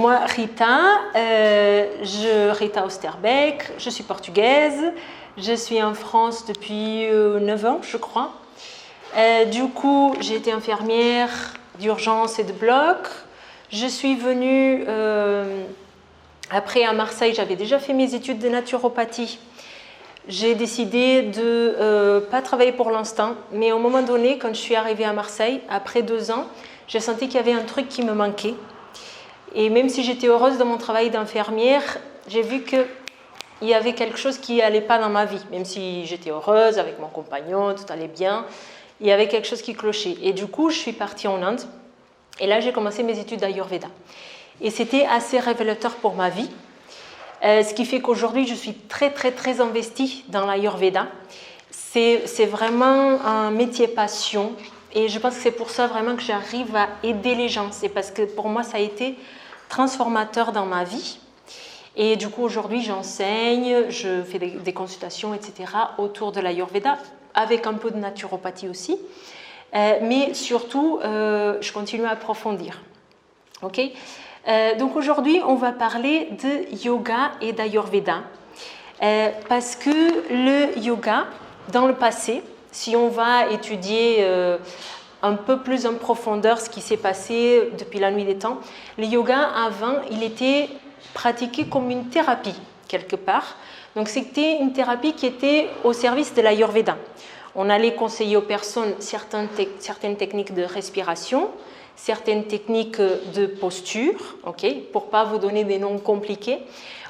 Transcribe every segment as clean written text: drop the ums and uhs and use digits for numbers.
moi, Rita, Rita Osterbeck, je suis portugaise, je suis en France depuis 9 ans, je crois. Du coup, j'ai été infirmière d'urgence et de bloc. Je suis venue, après à Marseille, j'avais déjà fait mes études de naturopathie. J'ai décidé de ne pas travailler pour l'instant, mais au moment donné, quand je suis arrivée à Marseille, après 2 ans, j'ai senti qu'il y avait un truc qui me manquait. Et même si j'étais heureuse dans mon travail d'infirmière, j'ai vu qu'il y avait quelque chose qui n'allait pas dans ma vie. Même si j'étais heureuse avec mon compagnon, tout allait bien, il y avait quelque chose qui clochait. Et du coup, je suis partie en Inde. Et là, j'ai commencé mes études d'Ayurveda. Et c'était assez révélateur pour ma vie. Ce qui fait qu'aujourd'hui, je suis très, très, très investie dans l'Ayurveda. C'est vraiment un métier passion. Et je pense que c'est pour ça vraiment que j'arrive à aider les gens. C'est parce que pour moi, ça a été transformateur dans ma vie. Et du coup, aujourd'hui, j'enseigne, je fais des consultations, etc. autour de l'Ayurveda, avec un peu de naturopathie aussi. Mais surtout, je continue à approfondir. Ok ? Donc aujourd'hui, on va parler de yoga et d'Ayurveda. Parce que le yoga, dans le passé, si on va étudier un peu plus en profondeur ce qui s'est passé depuis la nuit des temps, le yoga avant, il était pratiqué comme une thérapie quelque part. Donc c'était une thérapie qui était au service de l'Ayurveda. On allait conseiller aux personnes certaines techniques de respiration, certaines techniques de posture, okay, pour ne pas vous donner des noms compliqués.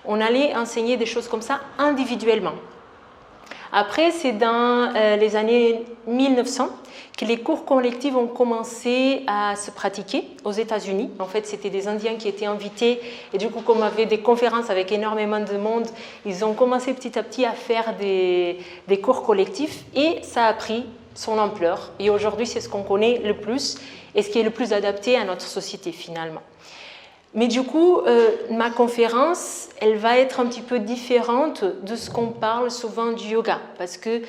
On allait enseigner des choses comme ça individuellement. Après, c'est dans les années 1900 que les cours collectifs ont commencé à se pratiquer aux États-Unis. En fait, c'était des Indiens qui étaient invités et du coup, comme on avait des conférences avec énormément de monde, ils ont commencé petit à petit à faire des cours collectifs et ça a pris son ampleur. Et aujourd'hui, c'est ce qu'on connaît le plus et ce qui est le plus adapté à notre société finalement. Mais du coup, ma conférence, elle va être un petit peu différente de ce qu'on parle souvent du yoga. Parce que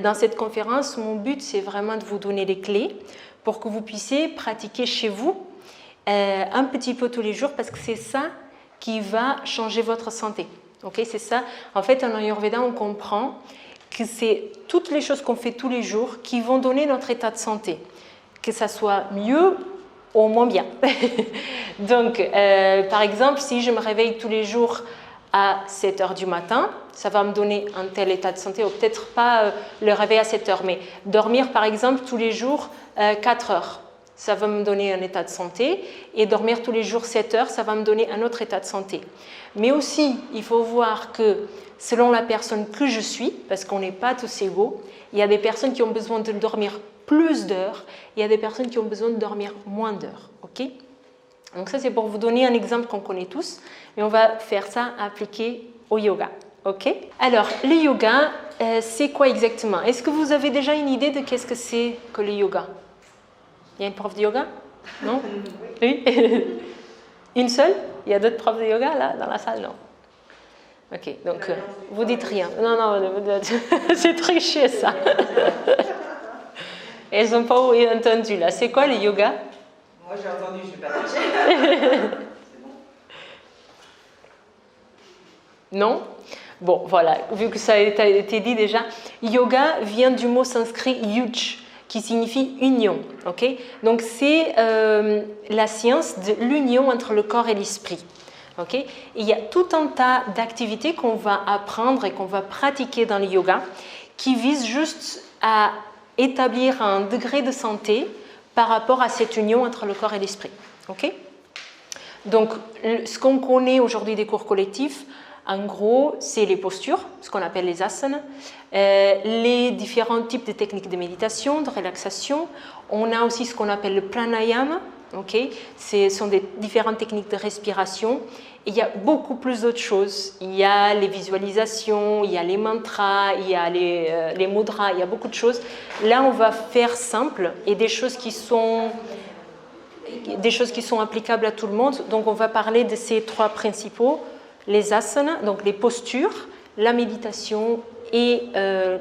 dans cette conférence, mon but, c'est vraiment de vous donner les clés pour que vous puissiez pratiquer chez vous un petit peu tous les jours, parce que c'est ça qui va changer votre santé. Okay, c'est ça. En fait, en Ayurveda, on comprend que c'est toutes les choses qu'on fait tous les jours qui vont donner notre état de santé. Que ça soit mieux ou moins bien. Donc, par exemple, si je me réveille tous les jours à 7 h du matin, ça va me donner un tel état de santé, ou peut-être pas le réveil à 7 h, mais dormir par exemple tous les jours 4 heures, ça va me donner un état de santé, et dormir tous les jours 7 heures, ça va me donner un autre état de santé. Mais aussi, il faut voir que selon la personne que je suis, parce qu'on n'est pas tous égaux, il y a des personnes qui ont besoin de dormir plus d'heures, il y a des personnes qui ont besoin de dormir moins d'heures. Okay ? Donc ça, c'est pour vous donner un exemple qu'on connaît tous, mais on va faire ça appliqué au yoga. Okay ? Alors, le yoga, c'est quoi exactement? Est-ce que vous avez déjà une idée de qu'est-ce que c'est que le yoga? Il y a une prof de yoga? Non? Oui? Une seule? Il y a d'autres profs de yoga là, dans la salle? Non? Ok, donc vous dites rien. Non, c'est triché ça. Elles n'ont pas entendu là. C'est quoi le yoga? Moi j'ai entendu, je ne vais pas tricher. Non? Bon, voilà, vu que ça a été dit déjà, yoga vient du mot sanskrit yuj, qui signifie union. Okay? Donc c'est la science de l'union entre le corps et l'esprit. Okay? Et il y a tout un tas d'activités qu'on va apprendre et qu'on va pratiquer dans le yoga qui visent juste à établir un degré de santé par rapport à cette union entre le corps et l'esprit. Okay? Donc, ce qu'on connaît aujourd'hui des cours collectifs, en gros, c'est les postures, ce qu'on appelle les asanas, les différents types de techniques de méditation, de relaxation. On a aussi ce qu'on appelle le pranayama. Okay? Ce sont des différentes techniques de respiration. Et il y a beaucoup plus d'autres choses. Il y a les visualisations, il y a les mantras, il y a les mudras, il y a beaucoup de choses. Là, on va faire simple et des choses qui sont applicables à tout le monde. Donc, on va parler de ces 3 principaux, les asanas, donc les postures, la méditation et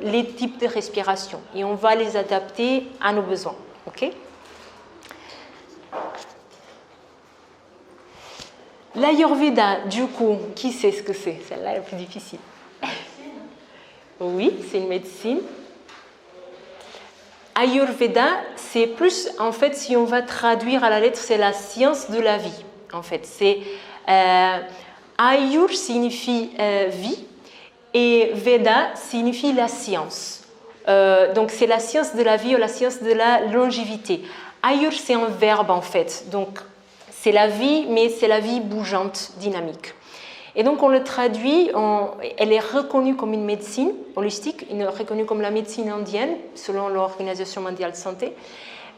les types de respiration. Et on va les adapter à nos besoins. Ok ? L'Ayurveda, du coup, qui sait ce que c'est? Celle-là est la plus difficile. Oui, c'est une médecine. Ayurveda, c'est plus, en fait, si on va traduire à la lettre, c'est la science de la vie. En fait, c'est Ayur signifie vie et Veda signifie la science. Donc, c'est la science de la vie ou la science de la longévité. Ayur, c'est un verbe, en fait. Donc, c'est la vie, mais c'est la vie bougeante, dynamique. Et donc, on le traduit, elle est reconnue comme une médecine holistique, reconnue comme la médecine indienne, selon l'Organisation mondiale de santé.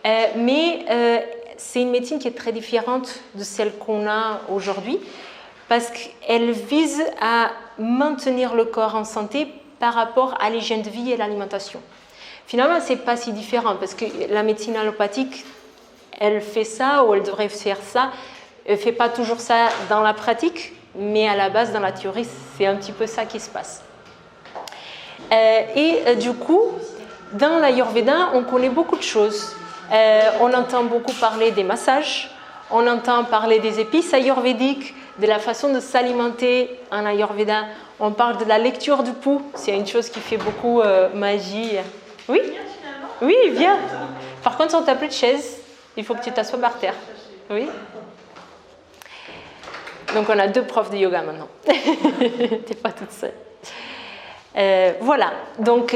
Mais c'est une médecine qui est très différente de celle qu'on a aujourd'hui, parce qu'elle vise à maintenir le corps en santé par rapport à l'hygiène de vie et l'alimentation. Finalement, ce n'est pas si différent, parce que la médecine allopathique, elle fait ça, ou elle devrait faire ça. Elle ne fait pas toujours ça dans la pratique, mais à la base, dans la théorie, c'est un petit peu ça qui se passe. Du coup, dans l'Ayurveda, on connaît beaucoup de choses. On entend beaucoup parler des massages, on entend parler des épices ayurvédiques, de la façon de s'alimenter en Ayurveda. On parle de la lecture du pouls, c'est une chose qui fait beaucoup magie. Oui? Oui, viens. Par contre, on t'a plus de chaise, il faut que tu t'assoies par terre. Oui? Donc, on a 2 profs de yoga maintenant. T'es pas toute seule. Voilà. Donc,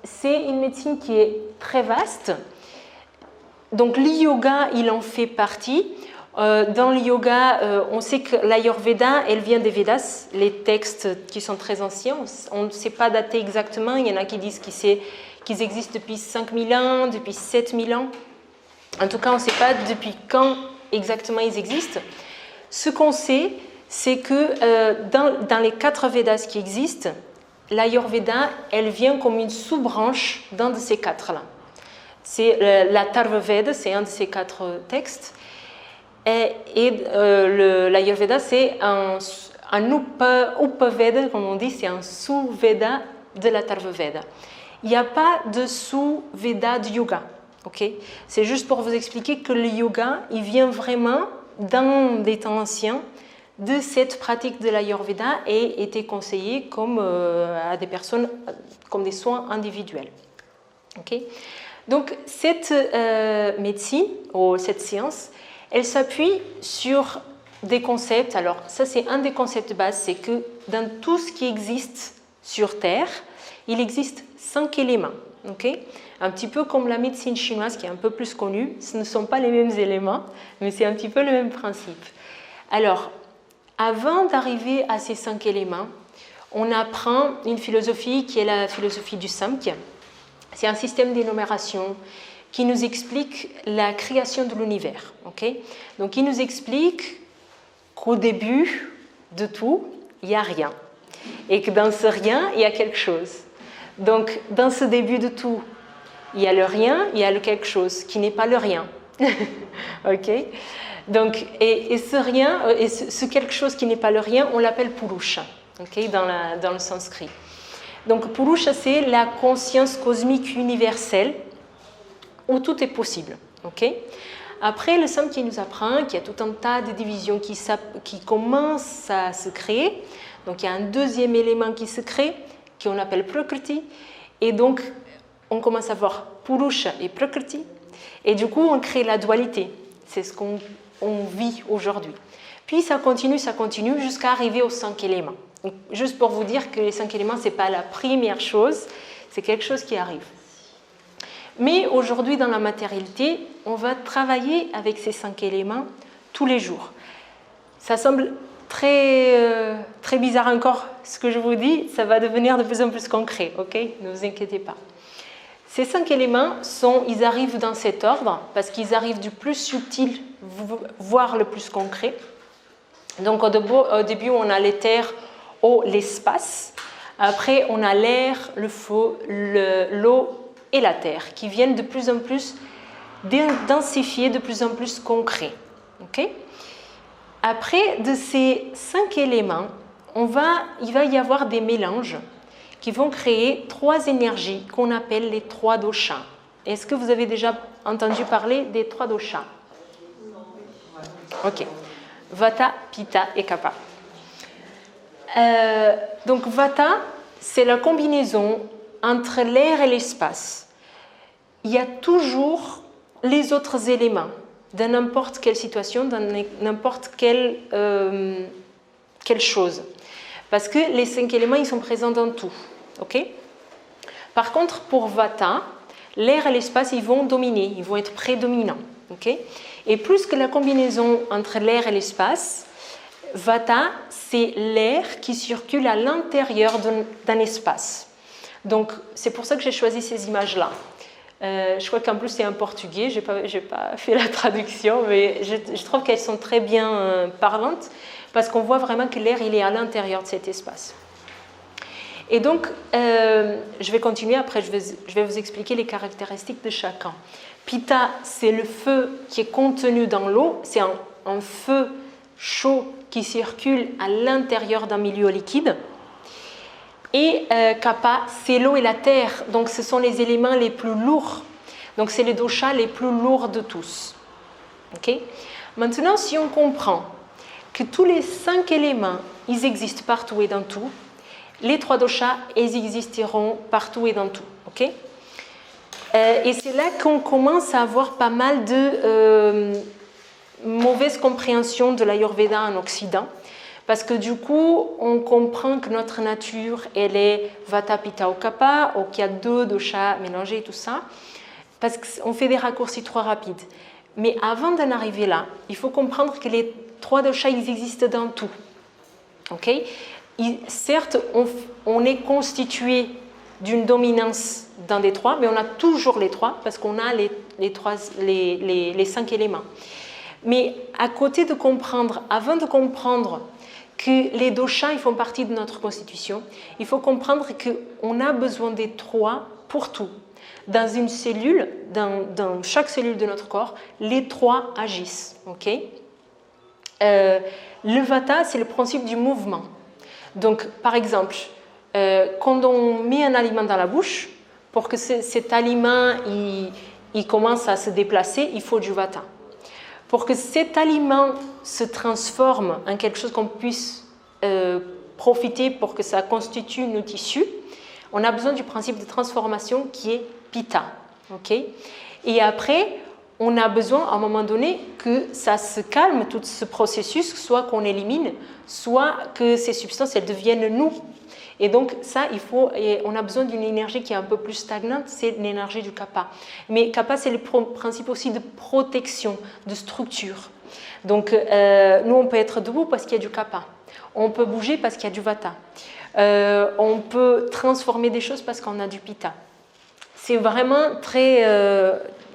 c'est une médecine qui est très vaste. Donc, le yoga, il en fait partie. Dans le yoga, on sait que l'Ayurveda, elle vient des Védas, les textes qui sont très anciens. On ne sait pas dater exactement. Il y en a qui disent qu'ils existent depuis 5000 ans, depuis 7000 ans. En tout cas, on ne sait pas depuis quand exactement ils existent. Ce qu'on sait, c'est que dans les 4 Védas qui existent, l'Ayurveda, elle vient comme une sous-branche d'un de ces 4-là. C'est la Atharvaveda, c'est un de ces 4 textes. L'Ayurveda, c'est un Upaveda, comme on dit, c'est un sous-Veda de l'Atharvaveda. Il n'y a pas de sous-Veda de yoga. Okay? C'est juste pour vous expliquer que le yoga, il vient vraiment dans des temps anciens de cette pratique de l'Ayurveda et était conseillé comme à des personnes comme des soins individuels. Okay? Donc cette médecine ou cette science, elle s'appuie sur des concepts. Alors ça, c'est un des concepts de base, c'est que dans tout ce qui existe sur Terre, il existe 5 éléments. Okay? Un petit peu comme la médecine chinoise qui est un peu plus connue, ce ne sont pas les mêmes éléments, mais c'est un petit peu le même principe. Alors, avant d'arriver à ces 5 éléments, on apprend une philosophie qui est la philosophie du Samkhya. C'est un système d'énumération qui nous explique la création de l'univers. Okay? Donc, il nous explique qu'au début de tout, il n'y a rien. Et que dans ce rien, il y a quelque chose. Donc, dans ce début de tout, il y a le rien, il y a le quelque chose qui n'est pas le rien. Ok? Donc, et ce rien, et ce quelque chose qui n'est pas le rien, on l'appelle Purusha, okay? Dans le sanskrit. Donc, Purusha, c'est la conscience cosmique universelle où tout est possible. Okay? Après, le Samkhya nous apprend qu'il y a tout un tas de divisions qui commencent à se créer. Donc, il y a un deuxième élément qui se crée, qu'on appelle Prakriti. Et donc, on commence à voir Purusha et Prakriti. Et du coup, on crée la dualité. C'est ce qu'on vit aujourd'hui. Puis, ça continue jusqu'à arriver aux 5 éléments. Donc, juste pour vous dire que les 5 éléments, ce n'est pas la première chose, c'est quelque chose qui arrive. Mais aujourd'hui, dans la matérialité, on va travailler avec ces 5 éléments tous les jours. Ça semble très bizarre encore ce que je vous dis, ça va devenir de plus en plus concret, ok? Ne vous inquiétez pas. Ces 5 éléments, ils arrivent dans cet ordre parce qu'ils arrivent du plus subtil, voire le plus concret. Donc au début, on a l'éther, l'espace. Après, on a l'air, le feu, l'eau et la terre qui viennent de plus en plus densifiés, de plus en plus concrets. Okay? Après, de ces 5 éléments, il va y avoir des mélanges qui vont créer 3 énergies qu'on appelle les 3 doshas. Est-ce que vous avez déjà entendu parler des 3 doshas? Ok. Vata, Pitta et Kapha. Donc Vata, c'est la combinaison entre l'air et l'espace. Il y a toujours les autres éléments dans n'importe quelle situation, dans n'importe quelle chose. Parce que les 5 éléments, ils sont présents dans tout. Okay? Par contre, pour Vata, l'air et l'espace, ils vont dominer, ils vont être prédominants. Okay? Et plus que la combinaison entre l'air et l'espace, Vata, c'est l'air qui circule à l'intérieur d'un espace. Donc, c'est pour ça que j'ai choisi ces images-là. Je crois qu'en plus, c'est en portugais, je n'ai pas fait la traduction, mais je trouve qu'elles sont très bien parlantes, parce qu'on voit vraiment que l'air, il est à l'intérieur de cet espace. Et donc, je vais continuer, après je vais vous expliquer les caractéristiques de chacun. Pitta, c'est le feu qui est contenu dans l'eau, c'est un feu chaud qui circule à l'intérieur d'un milieu liquide. Et Kapha, c'est l'eau et la terre, donc ce sont les éléments les plus lourds. Donc c'est les doshas les plus lourds de tous. Okay? Maintenant, si on comprend que tous les 5 éléments, ils existent partout et dans tout, les 3 doshas, ils existeront partout et dans tout. Okay? Et c'est là qu'on commence à avoir pas mal de mauvaise compréhension de l'Ayurveda en Occident. Parce que du coup, on comprend que notre nature, elle est Vata, Pitta ou Kapha, ou qu'il y a 2 doshas mélangés et tout ça, parce qu'on fait des raccourcis trop rapides. Mais avant d'en arriver là, il faut comprendre que les 3 doshas, ils existent dans tout. Okay? Certes, on est constitué d'une dominance dans des 3, mais on a toujours les 3, parce qu'on a les 5 éléments. Mais à côté de comprendre, avant de comprendre que les doshas, ils font partie de notre constitution, il faut comprendre qu'on a besoin des 3 pour tout. Dans une cellule, dans chaque cellule de notre corps, les 3 agissent. Okay? Le Vata, c'est le principe du mouvement. Donc, par exemple, quand on met un aliment dans la bouche, pour que cet aliment il commence à se déplacer, il faut du Vata. Pour que cet aliment se transforme en quelque chose qu'on puisse profiter pour que ça constitue nos tissus, on a besoin du principe de transformation qui est Pitta. Okay? Et après, on a besoin à un moment donné que ça se calme, tout ce processus, soit qu'on élimine, soit que ces substances elles deviennent nous. Et donc ça, on a besoin d'une énergie qui est un peu plus stagnante, c'est l'énergie du Kapha. Mais Kapha, c'est le principe aussi de protection, de structure. Donc nous, on peut être debout parce qu'il y a du Kapha. On peut bouger parce qu'il y a du Vata. On peut transformer des choses parce qu'on a du Pitta. C'est vraiment très...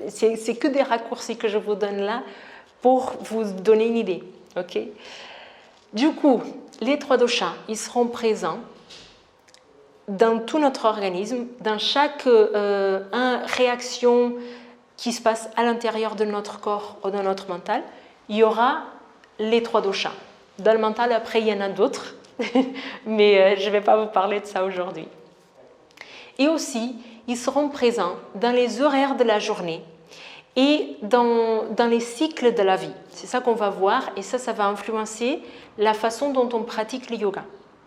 c'est que des raccourcis que je vous donne là pour vous donner une idée. Okay? Du coup, les 3 doshas, ils seront présents dans tout notre organisme, dans chaque réaction qui se passe à l'intérieur de notre corps ou dans notre mental, il y aura les 3 doshas. Dans le mental, après, il y en a d'autres, mais je ne vais pas vous parler de ça aujourd'hui. Et aussi, ils seront présents dans les horaires de la journée et dans les cycles de la vie. C'est ça qu'on va voir et ça va influencer la façon dont on pratique le yoga.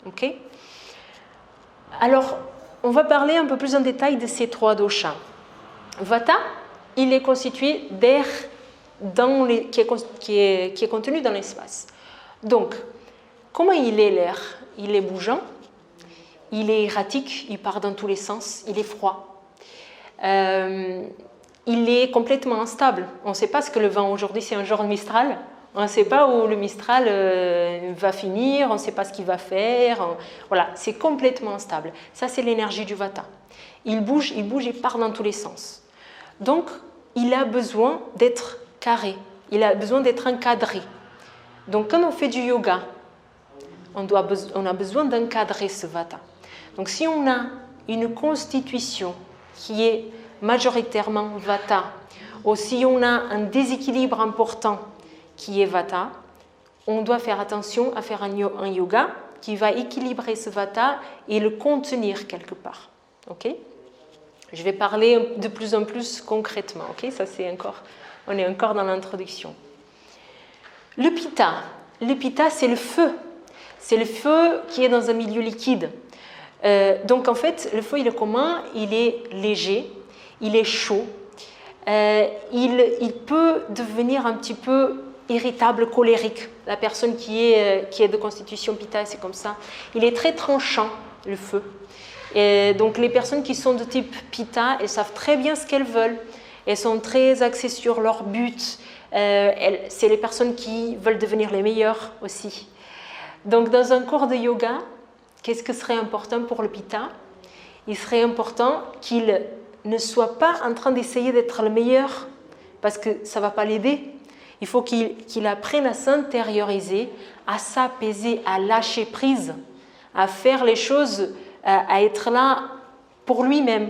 Okay? Alors, on va parler un peu plus en détail de ces 3 doshas. Vata, il est constitué d'air qui est contenu dans l'espace. Donc, comment il est l'air? Il est bougeant, il est erratique, il part dans tous les sens, il est froid. Il est complètement instable. On ne sait pas ce que le vent aujourd'hui, c'est un genre de Mistral. On ne sait pas où le Mistral va finir, on ne sait pas ce qu'il va faire. Voilà, c'est complètement instable. Ça, c'est l'énergie du Vata. Il bouge, il part dans tous les sens. Donc, il a besoin d'être carré, il a besoin d'être encadré. Donc, quand on fait du yoga, on a besoin d'encadrer ce Vata. Donc, si on a une constitution qui est majoritairement Vata, ou si on a un déséquilibre important qui est Vata, on doit faire attention à faire un yoga qui va équilibrer ce Vata et le contenir quelque part. Okay? Je vais parler de plus en plus concrètement. Okay? Ça, on est encore dans l'introduction. Le Pitta, le pitta, c'est le feu. C'est le feu qui est dans un milieu liquide. Donc en fait, le feu, il est comment? Il est léger, il est chaud. Il peut devenir un petit peu irritable, colérique. La personne qui est de constitution pitta, c'est comme ça. Il est très tranchant, le feu. Et donc les personnes qui sont de type pitta, elles savent très bien ce qu'elles veulent. Elles sont très axées sur leur but. C'est les personnes qui veulent devenir les meilleures aussi. Donc dans un cours de yoga, qu'est-ce que serait important pour le pitta? Il serait important qu'il ne soit pas en train d'essayer d'être le meilleur, parce que ça ne va pas l'aider. Il faut qu'il apprenne à s'intérioriser, à s'apaiser, à lâcher prise, à faire les choses, à être là pour lui-même,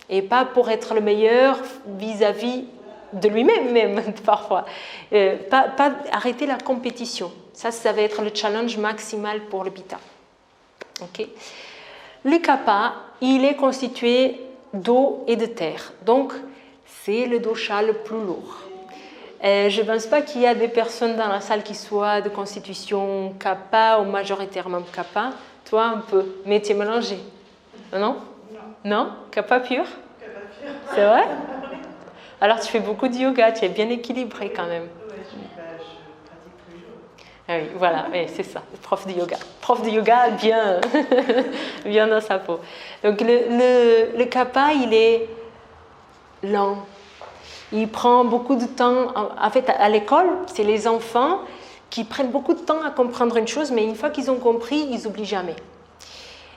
et pas pour être le meilleur vis-à-vis de lui-même même, parfois. Pas arrêter la compétition. Ça va être le challenge maximal pour le pitta. Okay. Le kapha, il est constitué d'eau et de terre. Donc, c'est le dosha le plus lourd. Je ne pense pas qu'il y a des personnes dans la salle qui soient de constitution kapha ou majoritairement kapha. Toi, un peu, mais tu es mélangé. Non? Non? Kapha pur? Kapha pur. C'est vrai? Alors, tu fais beaucoup de yoga, tu es bien équilibré quand même. Oui, je pratique tous les jours. Ah oui, voilà, oui, c'est ça, prof de yoga. Prof de yoga bien, bien dans sa peau. Donc, le kapha, il est lent. Il prend beaucoup de temps. En fait, à l'école, c'est les enfants qui prennent beaucoup de temps à comprendre une chose, mais une fois qu'ils ont compris, ils n'oublient jamais.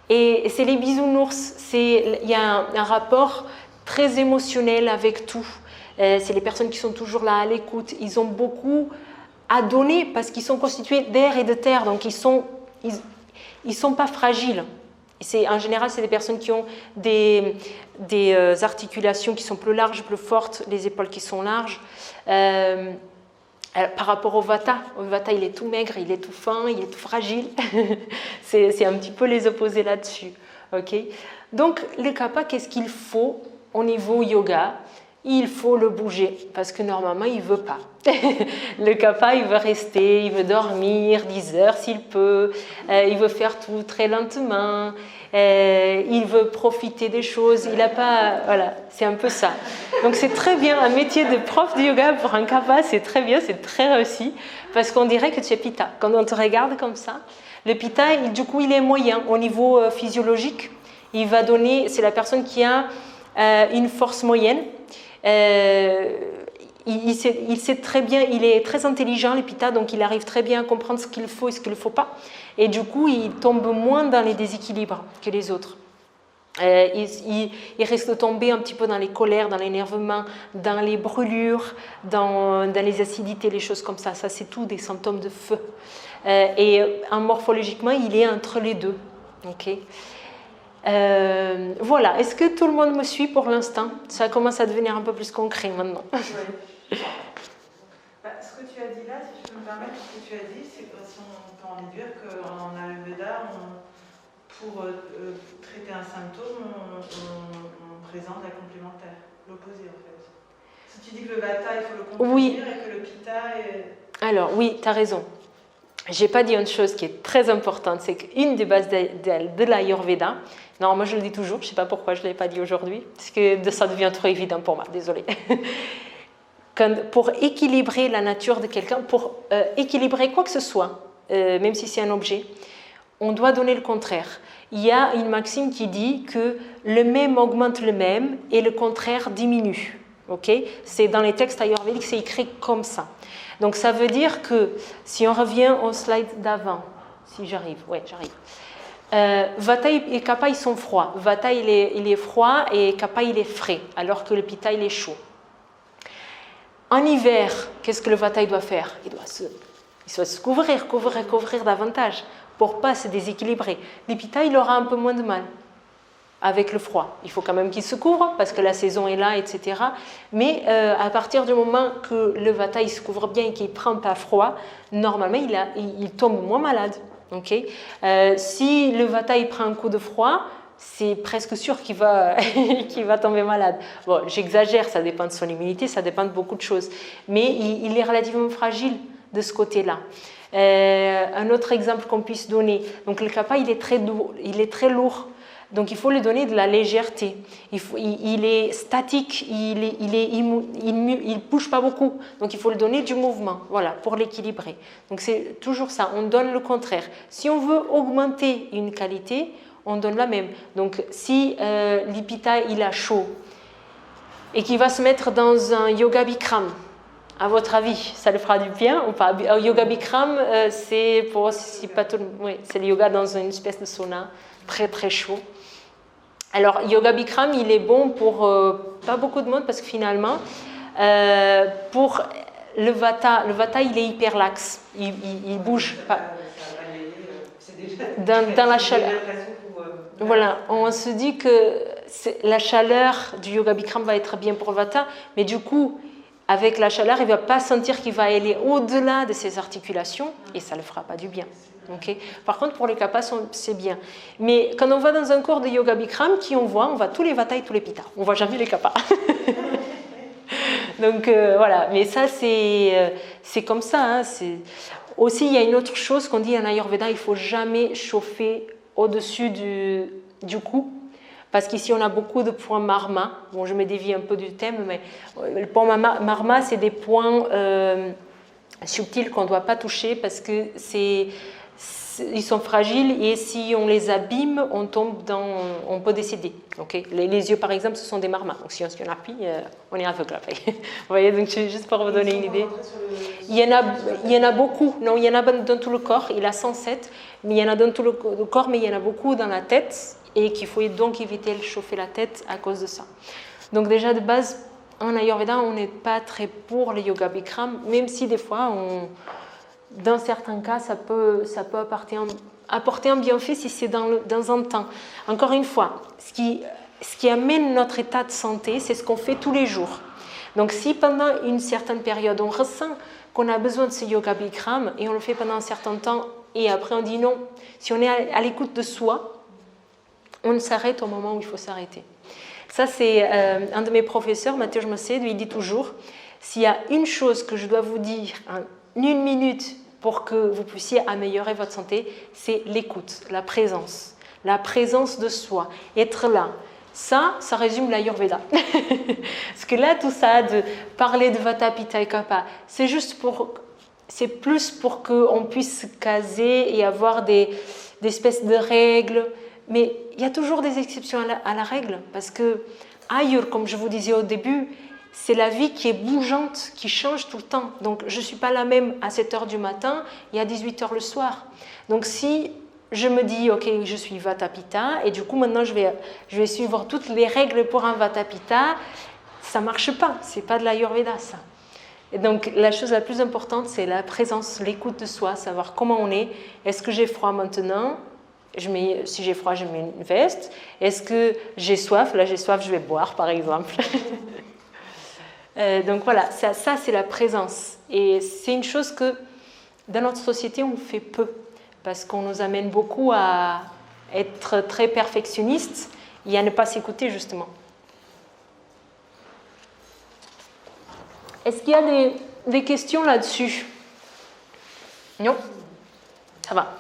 Et c'est les bisounours. Il y a un rapport très émotionnel avec tout. C'est les personnes qui sont toujours là à l'écoute. Ils ont beaucoup à donner parce qu'ils sont constitués d'air et de terre. Donc, ils sont pas fragiles. En général, c'est des personnes qui ont des articulations qui sont plus larges, plus fortes, les épaules qui sont larges. Par rapport au vata, il est tout maigre, il est tout fin, il est tout fragile. c'est un petit peu les opposés là-dessus. Okay. Donc, le kapha, qu'est-ce qu'il faut au niveau yoga? Il faut le bouger parce que normalement, il ne veut pas. Le kapha, il veut rester, il veut dormir 10 heures s'il peut, il veut faire tout très lentement, il veut profiter des choses, il n'a pas... Voilà, c'est un peu ça. Donc c'est très bien, un métier de prof de yoga pour un kapha, c'est très bien, c'est très réussi, parce qu'on dirait que tu es pitta. Quand on te regarde comme ça, le pitta, du coup, il est moyen au niveau physiologique. Il va donner, c'est la personne qui a une force moyenne. Il sait très bien, il est très intelligent, le pitta, donc il arrive très bien à comprendre ce qu'il faut et ce qu'il ne faut pas. Et du coup, il tombe moins dans les déséquilibres que les autres. Il risque de tomber un petit peu dans les colères, dans l'énervement, dans les brûlures, dans les acidités, les choses comme ça. Ça, c'est tout des symptômes de feu. Et morphologiquement, il est entre les deux. Okay. Voilà, est-ce que tout le monde me suit pour l'instant? Ça commence à devenir un peu plus concret maintenant. Oui. Ce que tu as dit là, si je peux me permettre, ce que tu as dit, c'est que si on peut en déduire qu'en Ayurveda, pour traiter un symptôme, on présente la complémentaire, l'opposé en fait. Si tu dis que le vata, il faut le contenir, oui, et que le pitta est... Alors oui, tu as raison. Je n'ai pas dit une chose qui est très importante, c'est qu'une des bases de l'Ayurveda, non, moi je le dis toujours, je ne sais pas pourquoi je ne l'ai pas dit aujourd'hui, parce que ça devient trop évident pour moi, désolée. Pour équilibrer la nature de quelqu'un, pour équilibrer quoi que ce soit, même si c'est un objet, on doit donner le contraire. Il y a une maxime qui dit que le même augmente le même et le contraire diminue. Okay? C'est dans les textes ayurvédiques, c'est écrit comme ça. Donc ça veut dire que, si on revient au slide d'avant, si j'arrive, ouais, j'arrive. Vata et Kapha, ils sont froids. Vata, il est froid et Kapha, il est frais, alors que le Pitta, il est chaud. En hiver, qu'est-ce que le Vata il doit faire? Il doit se couvrir davantage pour ne pas se déséquilibrer. Le Pitta, il aura un peu moins de mal avec le froid. Il faut quand même qu'il se couvre parce que la saison est là, etc. Mais à partir du moment que le Vata il se couvre bien et qu'il ne prend pas froid, normalement, il tombe moins malade. Okay. Si le Vata il prend un coup de froid, c'est presque sûr qu'il va tomber malade. Bon, j'exagère, ça dépend de son immunité, ça dépend de beaucoup de choses. Mais il est relativement fragile de ce côté-là. Un autre exemple qu'on puisse donner, donc le kappa, il est très lourd. Donc il faut lui donner de la légèreté. Il est statique, il ne bouge pas beaucoup. Donc il faut lui donner du mouvement, voilà, pour l'équilibrer. Donc c'est toujours ça, on donne le contraire. Si on veut augmenter une qualité, on donne la même. Donc si l'ipita il a chaud et qu'il va se mettre dans un yoga bikram, à votre avis, ça le fera du bien ou pas? Yoga bikram, c'est le yoga dans une espèce de sauna très très chaud. Alors, yoga bikram, il est bon pour pas beaucoup de monde parce que finalement, pour le vata, il est hyper laxe, il bouge pas. Dans la chaleur. Voilà, on se dit que la chaleur du yoga bikram va être bien pour le vata, mais du coup, avec la chaleur, il ne va pas sentir qu'il va aller au-delà de ses articulations et ça ne le fera pas du bien. Okay. Par contre, pour les kappas, c'est bien. Mais quand on va dans un cours de yoga bikram, on voit tous les vata et tous les pitta. On ne voit jamais les kappas. Donc voilà, mais ça c'est comme ça. Hein. Aussi, il y a une autre chose qu'on dit en Ayurveda, il ne faut jamais chauffer au-dessus du cou. Parce qu'ici, on a beaucoup de points marma. Bon, je me dévie un peu du thème, mais le point marma, c'est des points subtils qu'on ne doit pas toucher parce que ils sont fragiles et si on les abîme, on peut décéder. Okay. Les yeux, par exemple, ce sont des marmas. Donc si on en appuie, on est aveugle après. Vous voyez, donc juste pour vous donner une idée. Il y en a beaucoup. Non, il y en a dans tout le corps. Il a 107, mais il y en a dans tout le corps, mais il y en a beaucoup dans la tête et qu'il faut donc éviter de chauffer la tête à cause de ça. Donc déjà de base, en Ayurveda, on n'est pas très pour les yoga bikram, même si des fois, dans certains cas, ça peut apporter un bienfait si c'est dans un temps. Encore une fois, ce qui amène notre état de santé, c'est ce qu'on fait tous les jours. Donc si pendant une certaine période, on ressent qu'on a besoin de ce yoga bikram et on le fait pendant un certain temps et après on dit non, si on est à l'écoute de soi, on s'arrête au moment où il faut s'arrêter. Ça, c'est un de mes professeurs, Mathieu Jmosé, lui il dit toujours, s'il y a une chose que je dois vous dire en une minute pour que vous puissiez améliorer votre santé, c'est l'écoute, la présence de soi, être là. Ça résume l'Ayurveda. Parce que là, tout ça, de parler de Vata, Pitta et Kapha, c'est plus pour qu'on puisse se caser et avoir des espèces de règles. Mais il y a toujours des exceptions à la règle, parce que Ayur, comme je vous disais au début, c'est la vie qui est bougeante, qui change tout le temps. Donc, je ne suis pas la même à 7h du matin et à 18h le soir. Donc, si je me dis, ok, je suis Vata Pitta, et du coup, maintenant, je vais suivre toutes les règles pour un Vata Pitta, ça ne marche pas. Ce n'est pas de l'Ayurveda, ça. Et donc, la chose la plus importante, c'est la présence, l'écoute de soi, savoir comment on est. Est-ce que j'ai froid maintenant ? Si j'ai froid, je mets une veste. Est-ce que j'ai soif ? Là, j'ai soif, je vais boire, par exemple. Donc voilà, ça c'est la présence. Et c'est une chose que dans notre société, on fait peu. Parce qu'on nous amène beaucoup à être très perfectionnistes et à ne pas s'écouter, justement. Est-ce qu'il y a des questions là-dessus ? Non ? Ça va.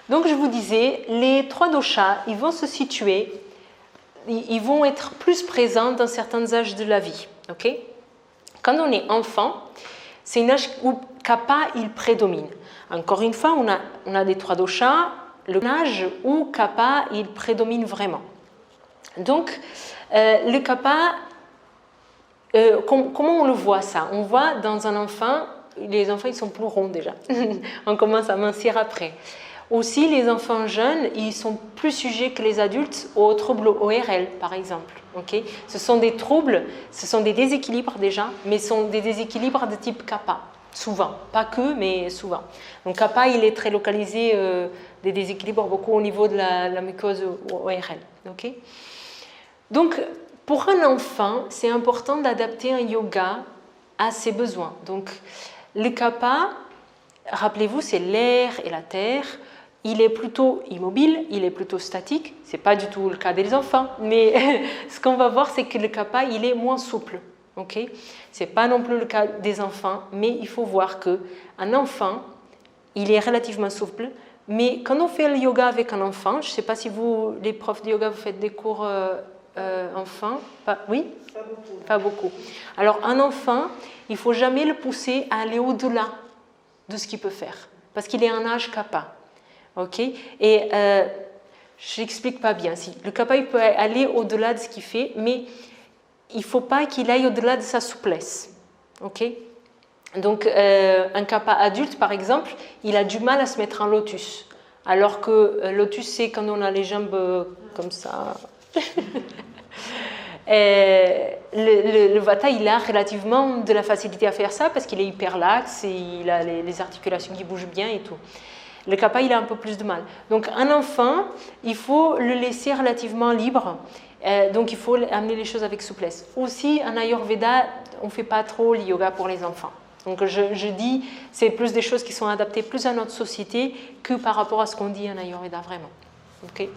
Donc je vous disais, les 3 doshas, ils vont se situer, ils vont être plus présents dans certains âges de la vie. Okay ? Quand on est enfant, c'est un âge où Kapha, il prédomine. Encore une fois, on a des 3 doshas, le âge où Kapha, il prédomine vraiment. Donc, le Kapha, comment on le voit ça ? On voit dans un enfant, les enfants, ils sont plus ronds déjà. On commence à mincir après. Aussi, les enfants jeunes, ils sont plus sujets que les adultes aux troubles ORL, par exemple. Okay ? Ce sont des troubles, ce sont des déséquilibres déjà, mais ce sont des déséquilibres de type Kapha, souvent. Pas que, mais souvent. Donc Kapha, il est très localisé, des déséquilibres beaucoup au niveau de la muqueuse ORL. Okay ? Donc, pour un enfant, c'est important d'adapter un yoga à ses besoins. Donc, le Kapha, rappelez-vous, c'est l'air et la terre. Il est plutôt immobile, il est plutôt statique. Ce n'est pas du tout le cas des enfants, mais ce qu'on va voir, c'est que le Kapha, il est moins souple. Okay ? Ce n'est pas non plus le cas des enfants, mais il faut voir qu'un enfant, il est relativement souple. Mais quand on fait le yoga avec un enfant, je ne sais pas si vous, les profs de yoga, vous faites des cours enfants. Oui? Pas beaucoup. Pas beaucoup. Alors, un enfant, il ne faut jamais le pousser à aller au-delà de ce qu'il peut faire, parce qu'il est en âge kappa. Ok? Et je n'explique pas bien. Si le kappa, il peut aller au-delà de ce qu'il fait, mais il ne faut pas qu'il aille au-delà de sa souplesse. Ok? Donc, un kappa adulte, par exemple, il a du mal à se mettre en lotus. Alors que lotus, c'est quand on a les jambes comme ça. Le vata, il a relativement de la facilité à faire ça parce qu'il est hyper laxe et il a les articulations qui bougent bien et tout. Le kappa, il a un peu plus de mal. Donc, un enfant, il faut le laisser relativement libre. Donc, il faut amener les choses avec souplesse. Aussi, en Ayurveda, on ne fait pas trop le yoga pour les enfants. Donc, je dis, c'est plus des choses qui sont adaptées plus à notre société que par rapport à ce qu'on dit en Ayurveda, vraiment. Okay.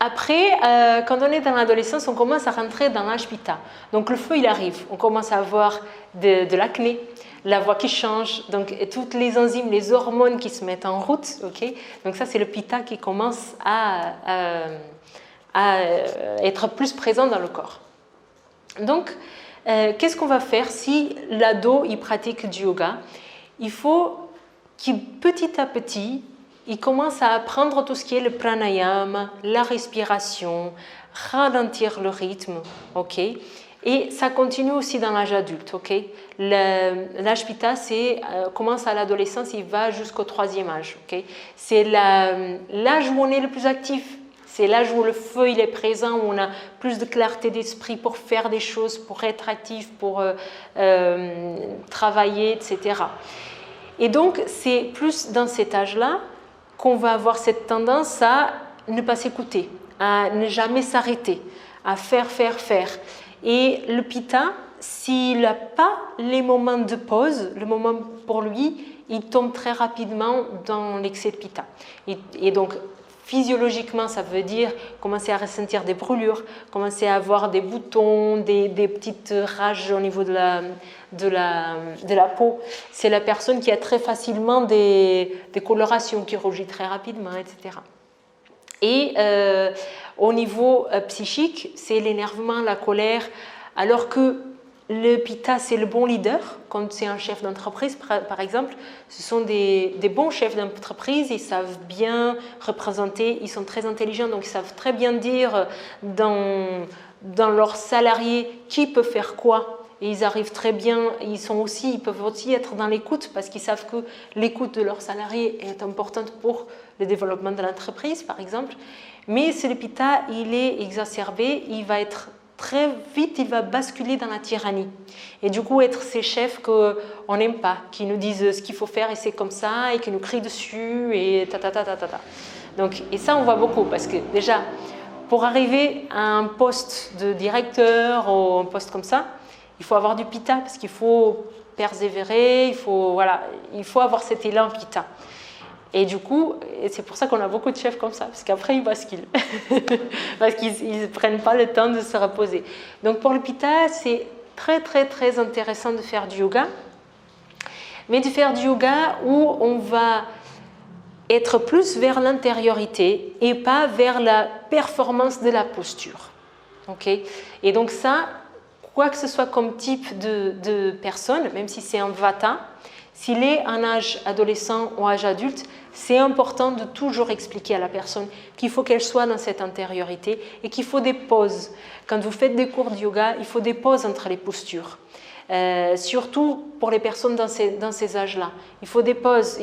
Après, quand on est dans l'adolescence, on commence à rentrer dans l'âge pitta. Donc, le feu, il arrive. On commence à avoir de l'acné, la voix qui change, donc et toutes les enzymes, les hormones qui se mettent en route. Okay. Donc, ça, c'est le pitta qui commence à être plus présent dans le corps. Donc, qu'est-ce qu'on va faire si l'ado il pratique du yoga? Il faut qu'il petit à petit il commence à apprendre tout ce qui est le pranayama, la respiration, ralentir le rythme, ok? Et ça continue aussi dans l'âge adulte, ok? L'âge pitta commence à l'adolescence, il va jusqu'au 3e âge, ok? C'est l'âge où on est le plus actif. C'est l'âge où le feu il est présent, où on a plus de clarté d'esprit pour faire des choses, pour être actif, pour travailler, etc. Et donc, c'est plus dans cet âge-là qu'on va avoir cette tendance à ne pas s'écouter, à ne jamais s'arrêter, à faire. Et le pitta, s'il n'a pas les moments de pause, le moment pour lui, il tombe très rapidement dans l'excès de pitta. Et donc, physiologiquement, ça veut dire commencer à ressentir des brûlures, commencer à avoir des boutons, des petites rages au niveau de la peau. C'est la personne qui a très facilement des colorations, qui rougit très rapidement, etc. Et au niveau psychique, c'est l'énervement, la colère, alors que le pitta, c'est le bon leader. Quand c'est un chef d'entreprise, par exemple, ce sont des bons chefs d'entreprise, ils savent bien représenter, ils sont très intelligents, donc ils savent très bien dire dans leurs salariés qui peut faire quoi. Et ils arrivent très bien, ils peuvent aussi être dans l'écoute parce qu'ils savent que l'écoute de leurs salariés est importante pour le développement de l'entreprise, par exemple. Mais si le pitta, il est exacerbé, il va être très vite, il va basculer dans la tyrannie. Et du coup, être ces chefs qu'on n'aime pas, qui nous disent ce qu'il faut faire et c'est comme ça, et qui nous crient dessus, et Donc, et ça, on voit beaucoup, parce que déjà, pour arriver à un poste de directeur ou un poste comme ça, il faut avoir du pitta, parce qu'il faut persévérer, il faut avoir cet élan pitta. Et du coup, c'est pour ça qu'on a beaucoup de chefs comme ça, parce qu'après, ils basculent. Parce qu'ils ne prennent pas le temps de se reposer. Donc, pour le pitta, c'est très, très, très intéressant de faire du yoga. Mais de faire du yoga où on va être plus vers l'intériorité et pas vers la performance de la posture. Okay? Et donc ça, quoi que ce soit comme type de personne, même si c'est un vata, s'il est en âge adolescent ou âge adulte, c'est important de toujours expliquer à la personne qu'il faut qu'elle soit dans cette intériorité et qu'il faut des pauses. Quand vous faites des cours de yoga, il faut des pauses entre les postures. Surtout pour les personnes dans ces âges-là. Il faut des pauses.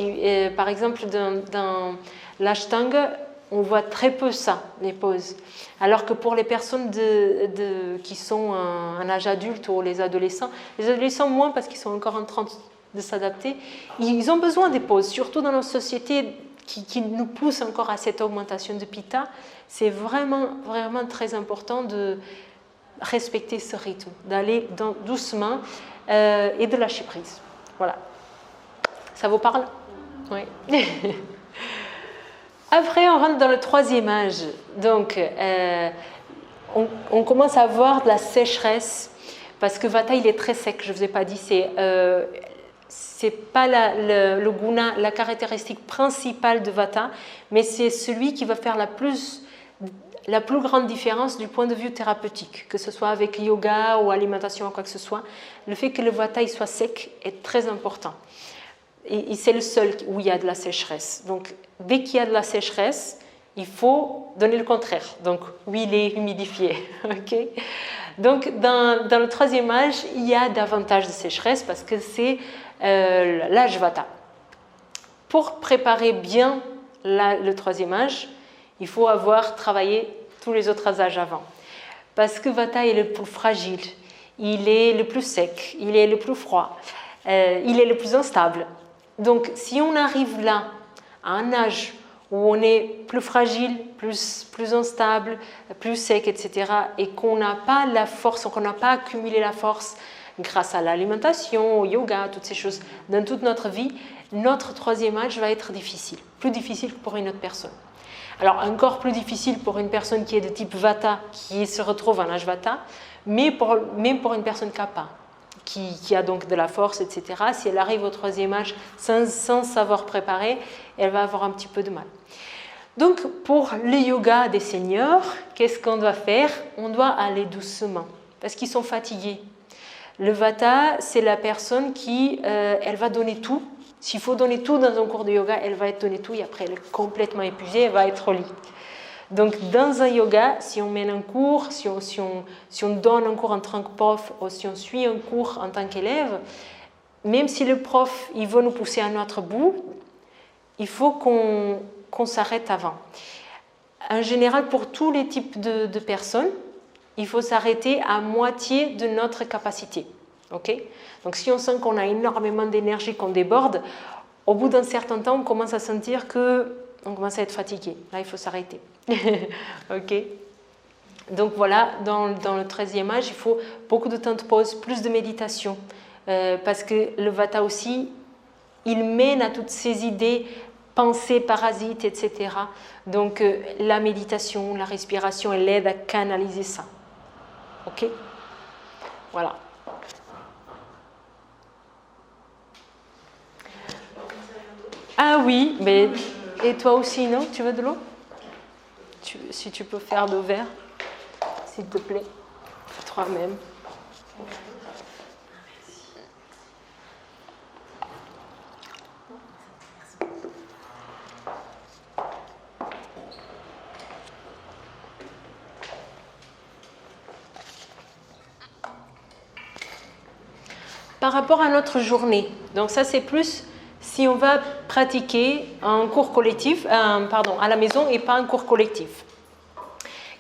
Par exemple, dans l'ashtanga, on voit très peu ça, les pauses. Alors que pour les personnes qui sont en âge adulte ou les adolescents moins parce qu'ils sont encore en train de s'adapter, ils ont besoin des pauses, surtout dans nos sociétés qui nous poussent encore à cette augmentation de pitta. C'est vraiment, vraiment très important de respecter ce rythme, d'aller doucement et de lâcher prise. Voilà. Ça vous parle? Oui. Après, on rentre dans le 3e âge. Donc, on commence à avoir de la sécheresse parce que Vata, il est très sec, je ne vous ai pas dit. c'est pas le guna, la caractéristique principale de Vata, mais c'est celui qui va faire la plus grande différence du point de vue thérapeutique, que ce soit avec yoga ou alimentation ou quoi que ce soit. Le fait que le Vata il soit sec est très important. Et c'est le seul où il y a de la sécheresse. Donc, dès qu'il y a de la sécheresse, il faut donner le contraire. Donc, huilé, humidifié. Okay. Donc, dans le troisième âge, il y a davantage de sécheresse parce que c'est l'âge Vata. Pour préparer bien le troisième âge, il faut avoir travaillé tous les autres âges avant. Parce que Vata est le plus fragile, il est le plus sec, il est le plus froid, il est le plus instable. Donc, si on arrive là, à un âge où on est plus fragile, plus instable, plus sec, etc., et qu'on n'a pas la force, qu'on n'a pas accumulé la force grâce à l'alimentation, au yoga, toutes ces choses, dans toute notre vie, notre troisième âge va être difficile, plus difficile que pour une autre personne. Alors, encore plus difficile pour une personne qui est de type Vata, qui se retrouve en âge Vata, mais même pour une personne Kapha, qui a donc de la force, etc., si elle arrive au troisième âge sans savoir préparer, elle va avoir un petit peu de mal. Donc, pour le yoga des seniors, qu'est-ce qu'on doit faire? On doit aller doucement, parce qu'ils sont fatigués. Le Vata, c'est la personne qui, elle va donner tout. S'il faut donner tout dans un cours de yoga, elle va donner tout et après elle est complètement épuisée, elle va être au lit. Donc, dans un yoga, si on mène un cours, si on donne un cours en tant que prof ou si on suit un cours en tant qu'élève, même si le prof il veut nous pousser à notre bout, il faut qu'on s'arrête avant. En général, pour tous les types de personnes, il faut s'arrêter à moitié de notre capacité. Okay? Donc, si on sent qu'on a énormément d'énergie, qu'on déborde, au bout d'un certain temps, on commence à sentir qu'on commence à être fatigué. Là, il faut s'arrêter. Okay? Donc voilà, dans le 13e âge, il faut beaucoup de temps de pause, plus de méditation, parce que le Vata aussi, il mène à toutes ces idées, pensées parasites, etc. Donc la méditation, la respiration, elle aide à canaliser ça. Ok? Voilà. Ah oui, mais et toi aussi, non? Tu veux de l'eau? Si tu peux faire d'eau vert, s'il te plaît, toi-même. Par rapport à notre journée, donc ça c'est plus si on va pratiquer un cours collectif, à la maison et pas un cours collectif.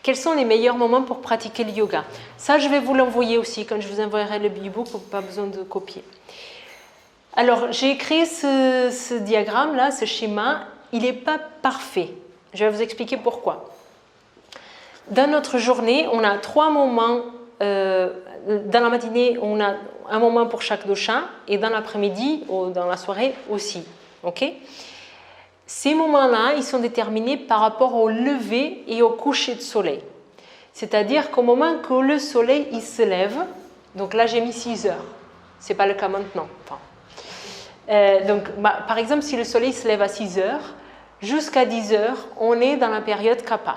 Quels sont les meilleurs moments pour pratiquer le yoga? Ça, je vais vous l'envoyer aussi quand je vous enverrai le e-book, pas besoin de copier. Alors, j'ai créé ce diagramme-là, ce schéma, il n'est pas parfait. Je vais vous expliquer pourquoi. Dans notre journée, on a 3 moments. Dans la matinée, on a un moment pour chaque dosha et dans l'après-midi ou dans la soirée aussi. Okay? Ces moments-là, ils sont déterminés par rapport au lever et au coucher de soleil. C'est-à-dire qu'au moment que le soleil il se lève, donc là j'ai mis 6 heures, ce n'est pas le cas maintenant. Par exemple, si le soleil se lève à 6 heures, jusqu'à 10 heures, on est dans la période Kapha.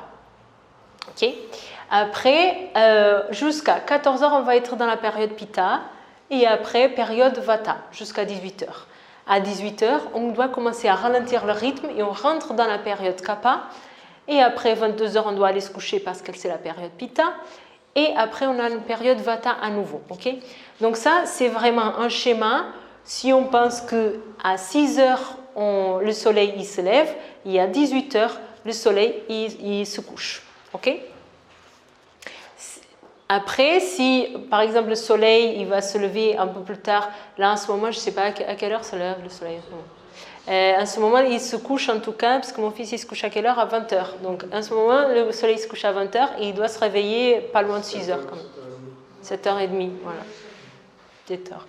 Okay? Après, jusqu'à 14 heures, on va être dans la période Pitta et après, période Vata, jusqu'à 18 heures. À 18 heures, on doit commencer à ralentir le rythme et on rentre dans la période Kapha. Et après 22 heures, on doit aller se coucher parce que c'est la période Pitta. Et après, on a une période Vata à nouveau. Okay? Donc ça, c'est vraiment un schéma. Si on pense qu'à 6 heures, le soleil il se lève, et à 18 heures, le soleil il se couche. Okay? Après, si par exemple le soleil il va se lever un peu plus tard, là en ce moment, je ne sais pas à quelle heure se lève le soleil. En ce moment, il se couche en tout cas, parce que mon fils il se couche à quelle heure? À 20 heures. Donc en ce moment, le soleil se couche à 20 heures et il doit se réveiller pas loin de 6 heures quand même. 7h30, voilà. 7 heures.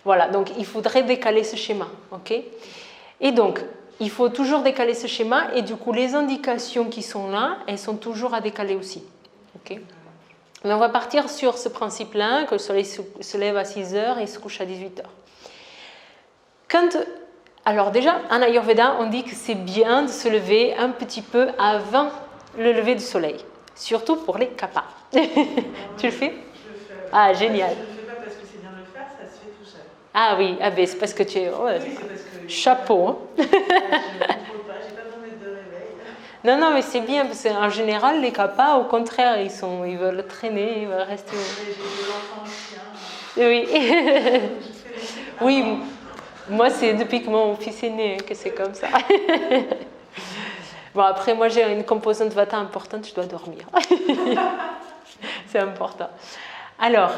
Voilà, donc il faudrait décaler ce schéma. Okay? Et donc, il faut toujours décaler ce schéma et du coup, les indications qui sont là, elles sont toujours à décaler aussi. Okay? Mais on va partir sur ce principe-là, que le soleil se lève à 6 heures et se couche à 18 heures. Alors déjà, en Ayurveda, on dit que c'est bien de se lever un petit peu avant le lever du soleil, surtout pour les kappas. Tu le fais? Je le fais. Ah, génial. Je ne le fais pas parce que c'est bien de le faire, ça se fait tout seul. Ah oui, ah ben, c'est parce que tu es... Oui, c'est parce que chapeau. Hein. Je ne contrôle pas, j'ai pas besoin de mettre de réveil. Non, mais c'est bien, parce qu'en général, les kappas, au contraire, ils veulent traîner, ils veulent rester... J'ai des enfants aussi. Oui. Je fais des Oui, moi, c'est depuis que mon fils est né que c'est comme ça. Bon, après, moi, j'ai une composante vata importante, je dois dormir. C'est important. Alors,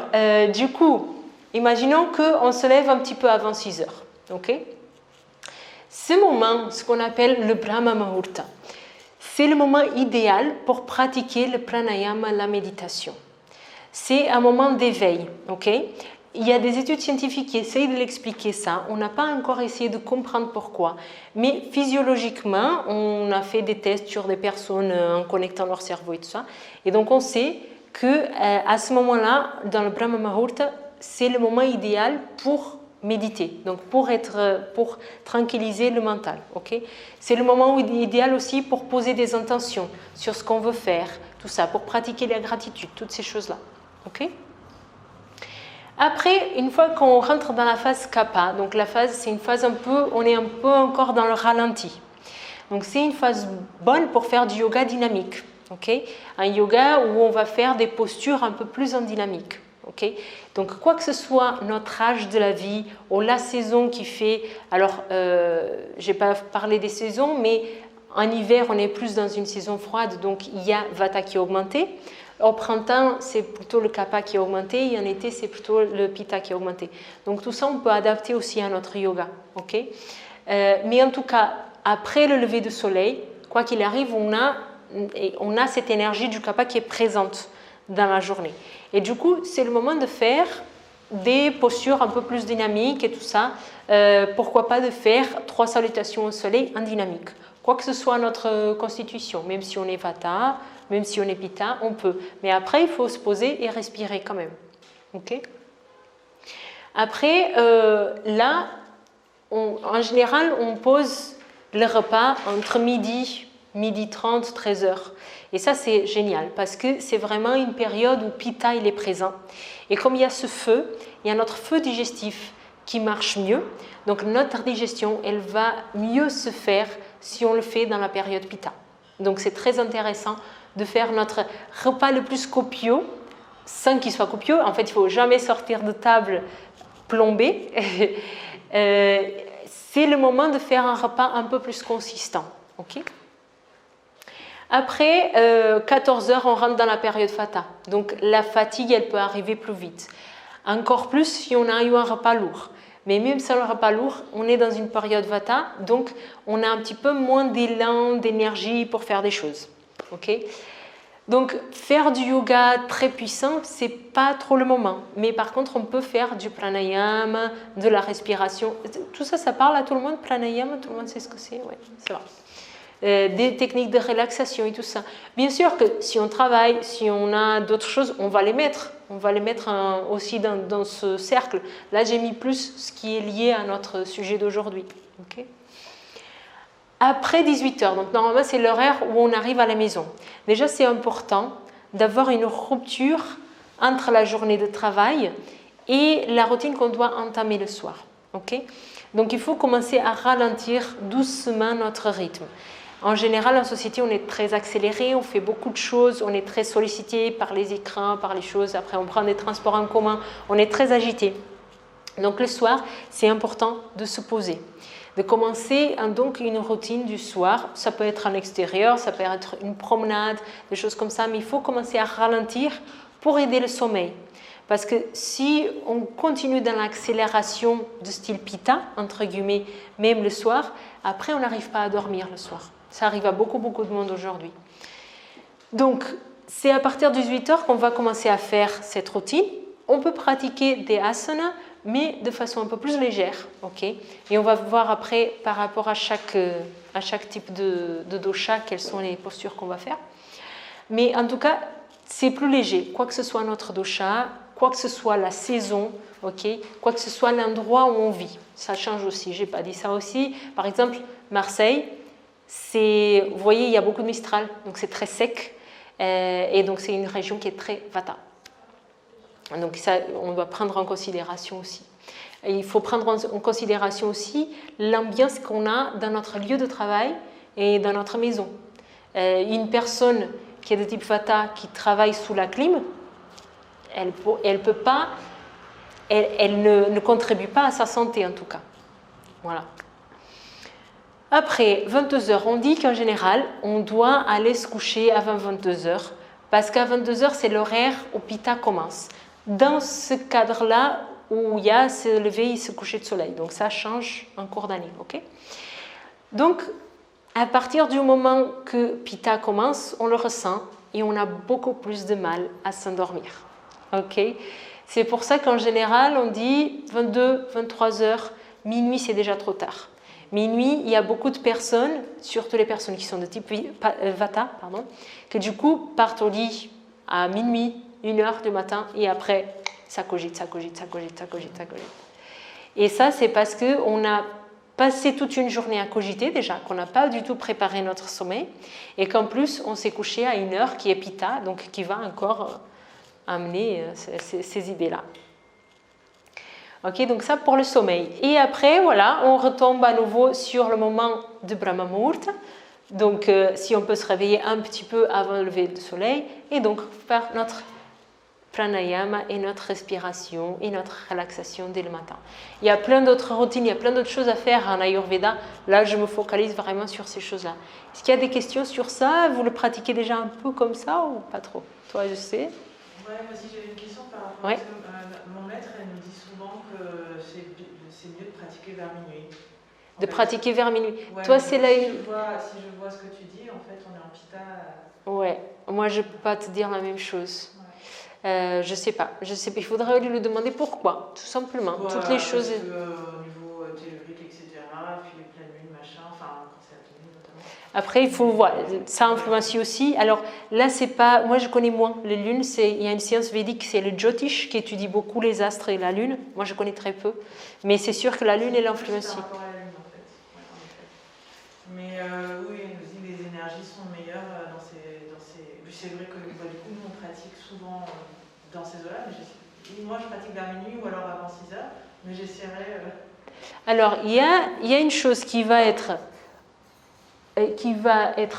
du coup, imaginons qu'on se lève un petit peu avant 6 heures. Ok? Ce moment, ce qu'on appelle le Brahma Muhurta, c'est le moment idéal pour pratiquer le pranayama, la méditation. C'est un moment d'éveil. Ok? Il y a des études scientifiques qui essayent de l'expliquer ça. On n'a pas encore essayé de comprendre pourquoi. Mais physiologiquement, on a fait des tests sur des personnes en connectant leur cerveau et tout ça. Et donc, on sait qu'à ce moment-là, dans le Brahma Muhurta, c'est le moment idéal pour méditer, donc pour tranquilliser le mental. Okay? C'est le moment idéal aussi pour poser des intentions sur ce qu'on veut faire, tout ça, pour pratiquer la gratitude, toutes ces choses-là. Okay? Après, une fois qu'on rentre dans la phase kapha, donc la phase, c'est une phase on est un peu encore dans le ralenti. Donc c'est une phase bonne pour faire du yoga dynamique. Okay? Un yoga où on va faire des postures un peu plus en dynamique. Okay? Donc quoi que ce soit notre âge de la vie ou la saison qui fait, alors je n'ai pas parlé des saisons, mais en hiver on est plus dans une saison froide, donc il y a vata qui est augmenté. Au printemps, c'est plutôt le kapha qui est augmenté, et en été, c'est plutôt le pitta qui est augmenté. Donc tout ça, on peut adapter aussi à notre yoga. Okay? Mais en tout cas, après le lever du soleil, quoi qu'il arrive, on a cette énergie du kapha qui est présente dans la journée. Et du coup, c'est le moment de faire des postures un peu plus dynamiques et tout ça. Pourquoi pas de faire 3 salutations au soleil en dynamique. Quoi que ce soit notre constitution, même si on est vata, même si on est pitta, on peut. Mais après, il faut se poser et respirer quand même. Okay? Après, là, en général, on pose le repas entre midi 30, 13 heures. Et ça, c'est génial parce que c'est vraiment une période où pitta il est présent. Et comme il y a ce feu, il y a notre feu digestif qui marche mieux. Donc notre digestion, elle va mieux se faire si on le fait dans la période pitta. Donc c'est très intéressant de faire notre repas le plus copieux, sans qu'il soit copieux. En fait, il ne faut jamais sortir de table plombée. C'est le moment de faire un repas un peu plus consistant. Okay? Après 14 heures, on rentre dans la période vata. Donc la fatigue, elle peut arriver plus vite. Encore plus si on a eu un repas lourd. Mais même sans le repas lourd, on est dans une période vata, donc on a un petit peu moins d'élan, d'énergie pour faire des choses. Okay? Donc faire du yoga très puissant, c'est pas trop le moment. Mais par contre, on peut faire du pranayama, de la respiration. Tout ça, ça parle à tout le monde, pranayama, tout le monde sait ce que c'est. Ouais, c'est vrai. Des techniques de relaxation et tout ça. Bien sûr que si on travaille, si on a d'autres choses, on va les mettre. On va les mettre aussi dans ce cercle. Là, j'ai mis plus ce qui est lié à notre sujet d'aujourd'hui. Okay? Après 18 heures, donc normalement c'est l'horaire où on arrive à la maison. Déjà, c'est important d'avoir une rupture entre la journée de travail et la routine qu'on doit entamer le soir. Okay? Donc, il faut commencer à ralentir doucement notre rythme. En général, en société, on est très accéléré, on fait beaucoup de choses, on est très sollicité par les écrans, par les choses. Après, on prend des transports en commun, on est très agité. Donc, le soir, c'est important de se poser, de commencer donc une routine du soir. Ça peut être en extérieur, ça peut être une promenade, des choses comme ça, mais il faut commencer à ralentir pour aider le sommeil. Parce que si on continue dans l'accélération de style pitta, entre guillemets, même le soir, après, on n'arrive pas à dormir le soir. Ça arrive à beaucoup de monde aujourd'hui. Donc, c'est à partir de 18 heures qu'on va commencer à faire cette routine. On peut pratiquer des asanas, mais de façon un peu plus légère. Okay? Et on va voir après, par rapport à chaque type de dosha, quelles sont les postures qu'on va faire. Mais en tout cas, c'est plus léger. Quoi que ce soit notre dosha, quoi que ce soit la saison, ok, quoi que ce soit l'endroit où on vit. Ça change aussi, je n'ai pas dit ça aussi. Par exemple, Marseille, vous voyez, il y a beaucoup de Mistral, donc c'est très sec. Et donc c'est une région qui est très Vata. Donc ça, on doit prendre en considération aussi. Et il faut prendre en considération aussi l'ambiance qu'on a dans notre lieu de travail et dans notre maison. Une personne qui est de type Vata, qui travaille sous la clim, elle peut pas, elle ne contribue pas à sa santé en tout cas. Voilà. Après 22 heures, on dit qu'en général, on doit aller se coucher avant 22 heures parce qu'à 22 heures, c'est l'horaire où Pitta commence. Dans ce cadre-là, où il y a se lever et se coucher de soleil. Donc ça change en cours d'année. Okay, donc, à partir du moment que Pitta commence, on le ressent et on a beaucoup plus de mal à s'endormir. Okay, c'est pour ça qu'en général, on dit 22, 23 heures, minuit, c'est déjà trop tard. Minuit, il y a beaucoup de personnes, surtout les personnes qui sont de type Vata, que du coup partent au lit à minuit, 1h du matin, et après, ça cogite, ça cogite, ça cogite, ça cogite, ça cogite. Et ça, c'est parce qu'on a passé toute une journée à cogiter déjà, qu'on n'a pas du tout préparé notre sommeil, et qu'en plus, on s'est couché à 1h qui est Pitta, donc qui va encore amener ces idées-là. Ok, donc ça pour le sommeil. Et après, voilà, on retombe à nouveau sur le moment de Brahma Muhurta. Donc, si on peut se réveiller un petit peu avant le lever du soleil, et donc faire notre pranayama et notre respiration et notre relaxation dès le matin. Il y a plein d'autres routines, il y a plein d'autres choses à faire en Ayurveda. Là, je me focalise vraiment sur ces choses-là. Est-ce qu'il y a des questions sur ça? Vous le pratiquez déjà un peu comme ça ou pas trop? Toi, je sais. Ouais, moi aussi j'avais une question par rapport à ça. Mon maître, elle nous dit souvent que c'est mieux de pratiquer vers minuit. De pratiquer vers minuit. Ouais, toi, c'est là. Si je vois ce que tu dis, en fait, on est en Pitta. Ouais, moi je ne peux pas te dire la même chose. Ouais. Je sais pas. Il faudrait lui demander pourquoi, tout simplement. Toutes les choses. Parce que, au niveau tellurique, etc., puis les pleines lunes, machin, enfin, quand c'est la pleine lune notamment. Après, il faut voir, ça influencie aussi. Alors là, c'est pas, moi je connais moins les lunes. Il y a une science védique, c'est le Jyotish qui étudie beaucoup les astres et la lune. Moi, je connais très peu, mais c'est sûr que la lune elle influencie. Par rapport à la lune, en fait. Ouais, en effet. Mais oui, elle nous dit que les énergies sont meilleures dans ces. C'est vrai que du coup, nous on pratique souvent dans ces heures-là. Moi, je pratique vers minuit ou alors avant 6 heures, mais j'essaierai. Alors, il y a une chose qui va être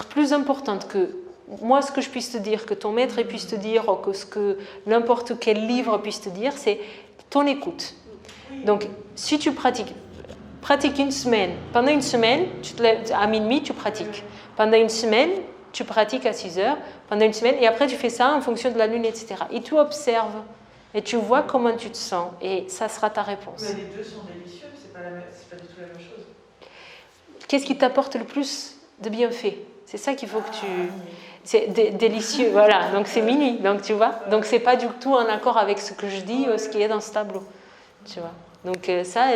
plus importante que moi, ce que je puisse te dire, que ton maître puisse te dire, ou que ce que n'importe quel livre puisse te dire, c'est ton écoute. Donc, si tu pratiques une semaine, pendant une semaine, à minuit, tu pratiques. Pendant une semaine, tu pratiques à 6 heures, pendant une semaine, et après tu fais ça en fonction de la lune, etc. Et tu observes, et tu vois comment tu te sens, et ça sera ta réponse. Mais les deux sont délicieux, c'est pas du tout la même chose. Qu'est-ce qui t'apporte le plus de bienfaits? C'est ça qu'il faut que tu... C'est délicieux, voilà, donc c'est minuit, donc tu vois. Donc c'est pas du tout en accord avec ce que je dis, ce qui est dans ce tableau, tu vois. Donc ça,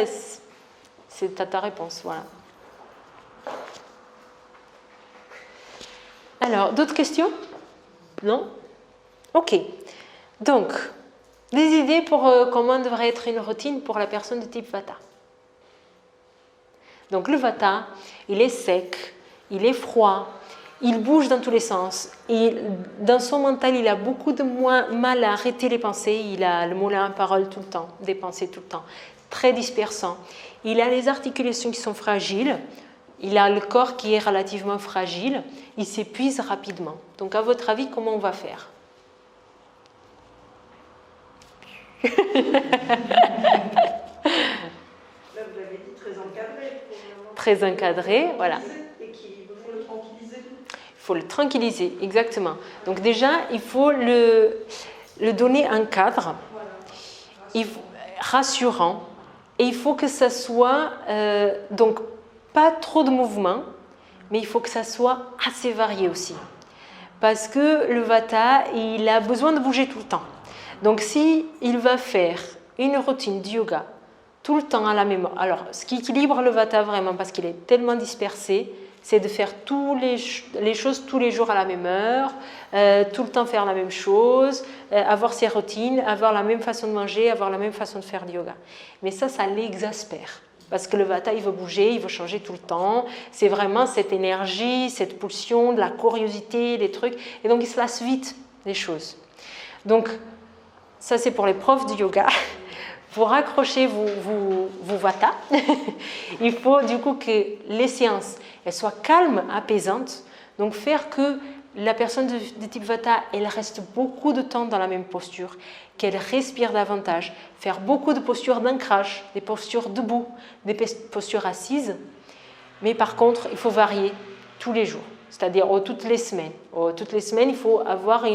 c'est ta réponse, voilà. Alors, d'autres questions? Non? Ok. Donc, des idées pour comment devrait être une routine pour la personne de type Vata. Donc, le Vata, il est sec, il est froid, il bouge dans tous les sens. Et dans son mental, il a beaucoup de mal à arrêter les pensées. Il a le moulin à parole tout le temps, des pensées tout le temps, très dispersant. Il a les articulations qui sont fragiles. Il a le corps qui est relativement fragile, il s'épuise rapidement. Donc, à votre avis, comment on va faire? Là, vous l'avez dit, très encadré. Très encadré, voilà. Et il faut le tranquilliser. Il faut le tranquilliser, exactement. Donc, déjà, il faut le donner un cadre rassurant. Et il faut que ça soit... donc, pas trop de mouvements, mais il faut que ça soit assez varié aussi. Parce que le Vata, il a besoin de bouger tout le temps. Donc, si il va faire une routine de yoga tout le temps à la même... Alors, ce qui équilibre le Vata vraiment, parce qu'il est tellement dispersé, c'est de faire les choses tous les jours à la même heure, tout le temps faire la même chose, avoir ses routines, avoir la même façon de manger, avoir la même façon de faire du yoga. Mais ça l'exaspère. Parce que le vata, il veut bouger, il veut changer tout le temps. C'est vraiment cette énergie, cette pulsion, de la curiosité, des trucs. Et donc, il se lasse vite des choses. Donc, ça, c'est pour les profs du yoga. Pour accrocher vos vata, il faut du coup que les séances elles soient calmes, apaisantes. Donc, faire que la personne de type vata, elle reste beaucoup de temps dans la même posture, qu'elle respire davantage, faire beaucoup de postures d'ancrage, des postures debout, des postures assises. Mais par contre, il faut varier tous les jours, c'est-à-dire toutes les semaines. Toutes les semaines, il faut avoir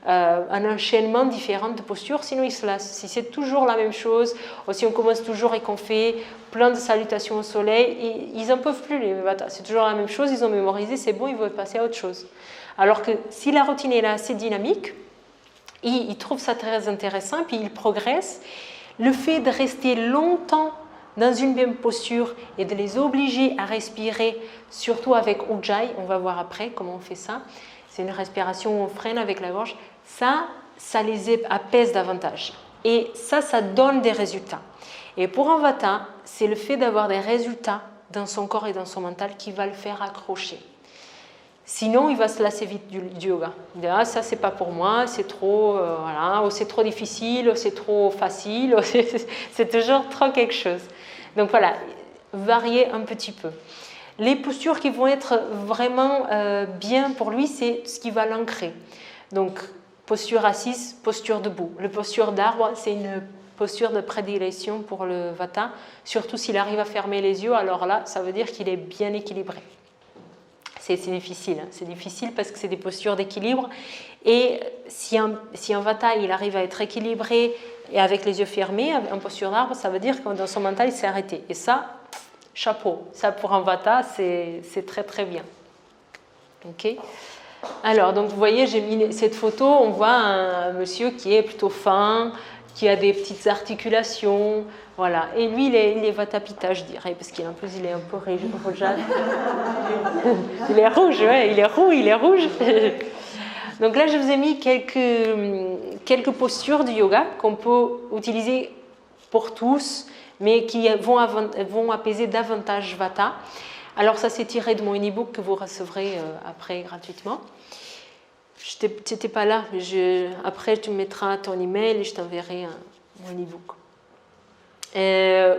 un enchaînement différent de postures, sinon ils se lassent. Si c'est toujours la même chose, ou si on commence toujours et qu'on fait plein de salutations au soleil, ils n'en peuvent plus les vatas. C'est toujours la même chose, ils ont mémorisé, c'est bon, ils veulent passer à autre chose. Alors que si la routine est assez dynamique, ils trouvent ça très intéressant, puis ils progressent. Le fait de rester longtemps dans une même posture et de les obliger à respirer, surtout avec Ujjayi, on va voir après comment on fait ça, c'est une respiration où on freine avec la gorge, ça les apaise davantage. Et ça donne des résultats. Et pour un vata, c'est le fait d'avoir des résultats dans son corps et dans son mental qui va le faire accrocher. Sinon, il va se lasser vite du yoga. Il dit, ça, c'est pas pour moi, c'est trop, voilà, ou c'est trop difficile, ou c'est trop facile, c'est toujours trop quelque chose. Donc voilà, varier un petit peu. Les postures qui vont être vraiment bien pour lui, c'est ce qui va l'ancrer. Donc, posture assise, posture debout. La posture d'arbre, c'est une posture de prédilection pour le vata, surtout s'il arrive à fermer les yeux, alors là, ça veut dire qu'il est bien équilibré. C'est difficile, c'est difficile parce que c'est des postures d'équilibre et si un vata il arrive à être équilibré et avec les yeux fermés en posture d'arbre, ça veut dire que dans son mental il s'est arrêté et ça, chapeau, ça pour un vata c'est très très bien. Ok. Alors donc vous voyez j'ai mis cette photo, on voit un monsieur qui est plutôt fin, qui a des petites articulations, voilà. Et lui, il est Vata Pitta, je dirais, parce qu'en plus, il est un peu rougeâtre. Il est rouge, ouais, il est roux, il est rouge. Donc là, je vous ai mis quelques postures du yoga qu'on peut utiliser pour tous, mais qui vont apaiser davantage Vata. Alors ça, c'est tiré de mon e-book que vous recevrez après gratuitement. Tu n'étais pas là, après tu me mettras ton email et je t'enverrai mon e-book.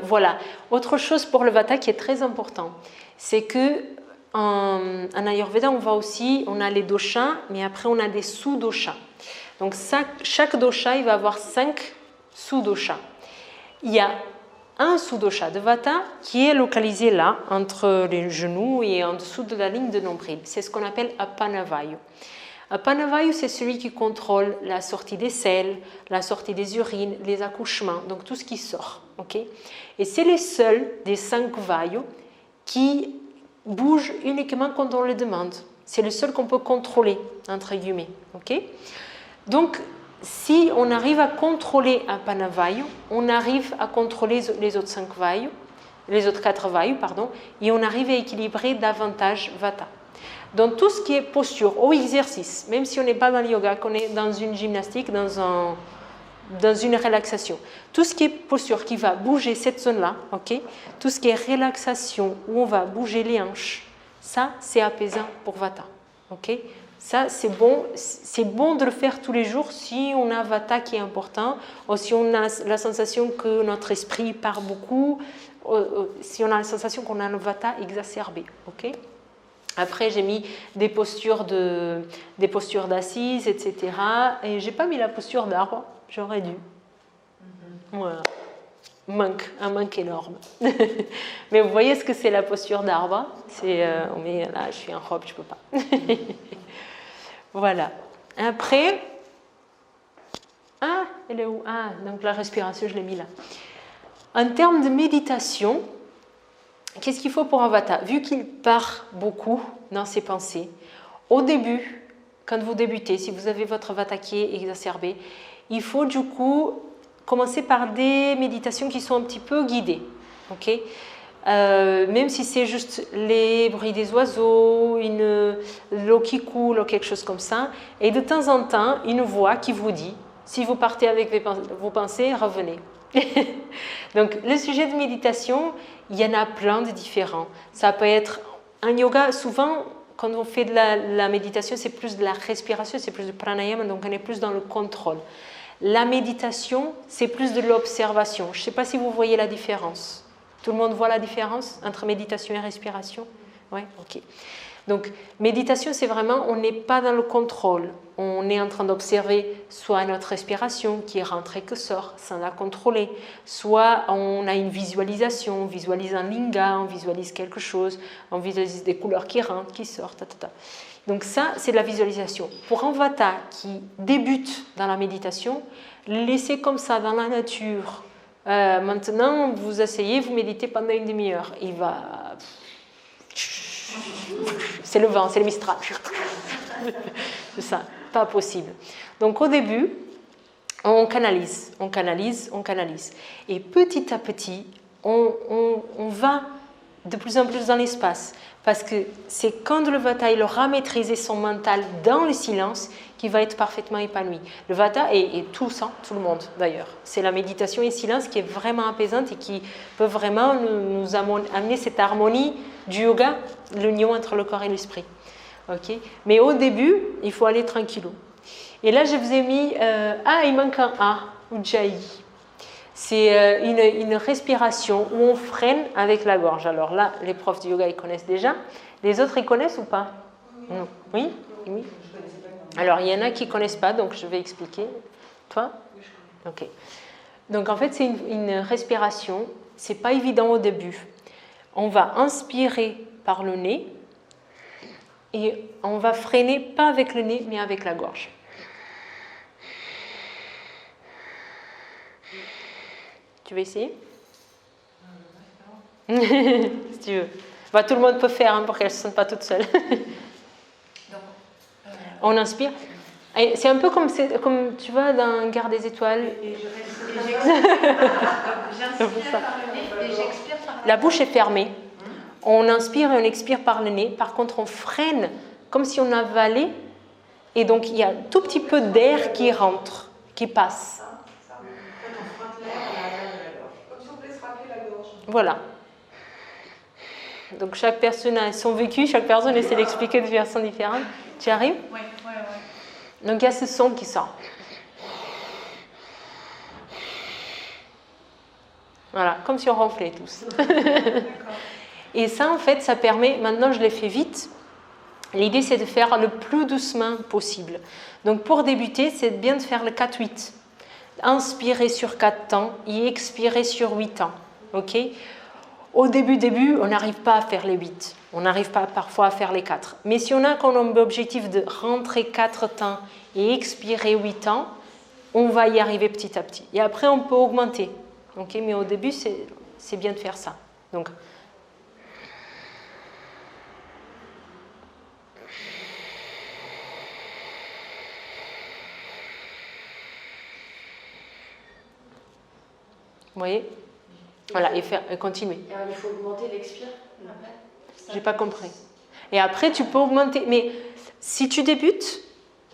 Voilà. Autre chose pour le vata qui est très important, c'est que en Ayurveda, on a les doshas, mais après on a des sous-doshas. Donc chaque dosha, il va avoir 5 sous-doshas. Il y a un sous-dosha de vata qui est localisé là, entre les genoux et en dessous de la ligne de nombril. C'est ce qu'on appelle Apanavayu. Apanavayu, c'est celui qui contrôle la sortie des selles, la sortie des urines, les accouchements, donc tout ce qui sort. Okay. Et c'est les seuls des 5 vayus qui bougent uniquement quand on le demande. C'est le seul qu'on peut contrôler, entre guillemets. Okay. Donc, si on arrive à contrôler Apanavayu, on arrive à contrôler les autres 5 vayus, les autres 4 vayus, pardon, et on arrive à équilibrer davantage Vata. Dans tout ce qui est posture ou exercice, même si on n'est pas dans le yoga, qu'on est dans une gymnastique, dans une relaxation, tout ce qui est posture qui va bouger cette zone-là, okay, tout ce qui est relaxation où on va bouger les hanches, ça c'est apaisant pour Vata. Okay. Ça c'est bon de le faire tous les jours si on a Vata qui est important, ou si on a la sensation que notre esprit part beaucoup, si on a la sensation qu'on a un Vata exacerbé. Okay. Après, j'ai mis des postures d'assises, etc. Et j'ai pas mis la posture d'arbre, j'aurais dû. Voilà. Un manque énorme. Mais vous voyez ce que c'est la posture d'arbre. On met là, je suis en robe, je peux pas. Voilà. Après, elle est où? Donc la respiration, je l'ai mis là. En termes de méditation, qu'est-ce qu'il faut pour un vata? Vu qu'il part beaucoup dans ses pensées, au début, quand vous débutez, si vous avez votre vata qui est exacerbé, il faut du coup commencer par des méditations qui sont un petit peu guidées. Okay. même si c'est juste les bruits des oiseaux, l'eau qui coule ou quelque chose comme ça. Et de temps en temps, une voix qui vous dit, si vous partez avec vos pensées, revenez. Donc, le sujet de méditation, il y en a plein de différents. Ça peut être un yoga, souvent, quand on fait de la méditation, c'est plus de la respiration, c'est plus de pranayama, donc on est plus dans le contrôle. La méditation, c'est plus de l'observation. Je ne sais pas si vous voyez la différence. Tout le monde voit la différence entre méditation et respiration? Oui, ok. Donc, méditation, c'est vraiment, on n'est pas dans le contrôle. On est en train d'observer soit notre respiration qui rentre et qui sort sans la contrôler, soit on a une visualisation, on visualise un linga, on visualise quelque chose, on visualise des couleurs qui rentrent, qui sortent, Donc ça, c'est de la visualisation. Pour un vata qui débute dans la méditation, laissez comme ça dans la nature. Maintenant, vous asseyez, vous méditez pendant une demi-heure. Il va... C'est le vent, c'est le Mistral. C'est ça, pas possible. Donc au début, on canalise. Et petit à petit, on va de plus en plus dans l'espace. Parce que c'est quand le Vata il aura maîtrisé son mental dans le silence qu'il va être parfaitement épanoui. Le Vata, et tous, tout le monde d'ailleurs, c'est la méditation et silence qui est vraiment apaisante et qui peut vraiment nous amener cette harmonie du yoga, l'union entre le corps et l'esprit. Okay. Mais au début, il faut aller tranquillou. Et là, je vous ai mis... il manque un A, Ujjayi. C'est une respiration où on freine avec la gorge. Alors là, les profs de yoga, ils connaissent déjà. Les autres, ils connaissent ou pas? Non. Oui? Oui. Alors, il y en a qui ne connaissent pas, donc je vais expliquer. Toi? Ok. Donc, en fait, c'est une respiration. Ce n'est pas évident au début. On va inspirer par le nez et on va freiner, pas avec le nez, mais avec la gorge. Tu veux essayer? Si tu veux. Bah, tout le monde peut faire pour qu'elle ne se sente pas toute seule. On inspire. Et c'est un peu comme tu vois dans Gare des Étoiles. La bouche est fermée. On inspire et on expire par le nez. Par contre, on freine comme si on avalait. Et donc, il y a un tout petit peu d'air qui rentre, qui passe. Voilà. Donc, chaque personne a son vécu, chaque personne essaie d'expliquer de façon différente. Tu arrives? Oui. Donc, il y a ce son qui sort. Voilà, comme si on ronflait tous. Et ça, en fait, ça permet, maintenant je l'ai fait vite, l'idée c'est de faire le plus doucement possible. Donc, pour débuter, c'est bien de faire le 4-8. Inspirer sur 4 temps et expirer sur 8 temps. Ok? Au début, on n'arrive pas à faire les 8. On n'arrive pas parfois à faire les 4. Mais si on a comme objectif de rentrer 4 temps et expirer 8 temps, on va y arriver petit à petit. Et après, on peut augmenter. Okay? Mais au début, c'est bien de faire ça. Donc, vous voyez? Voilà, et continuer. Il faut augmenter l'expire. J'ai pas compris. Et après, tu peux augmenter. Mais si tu débutes,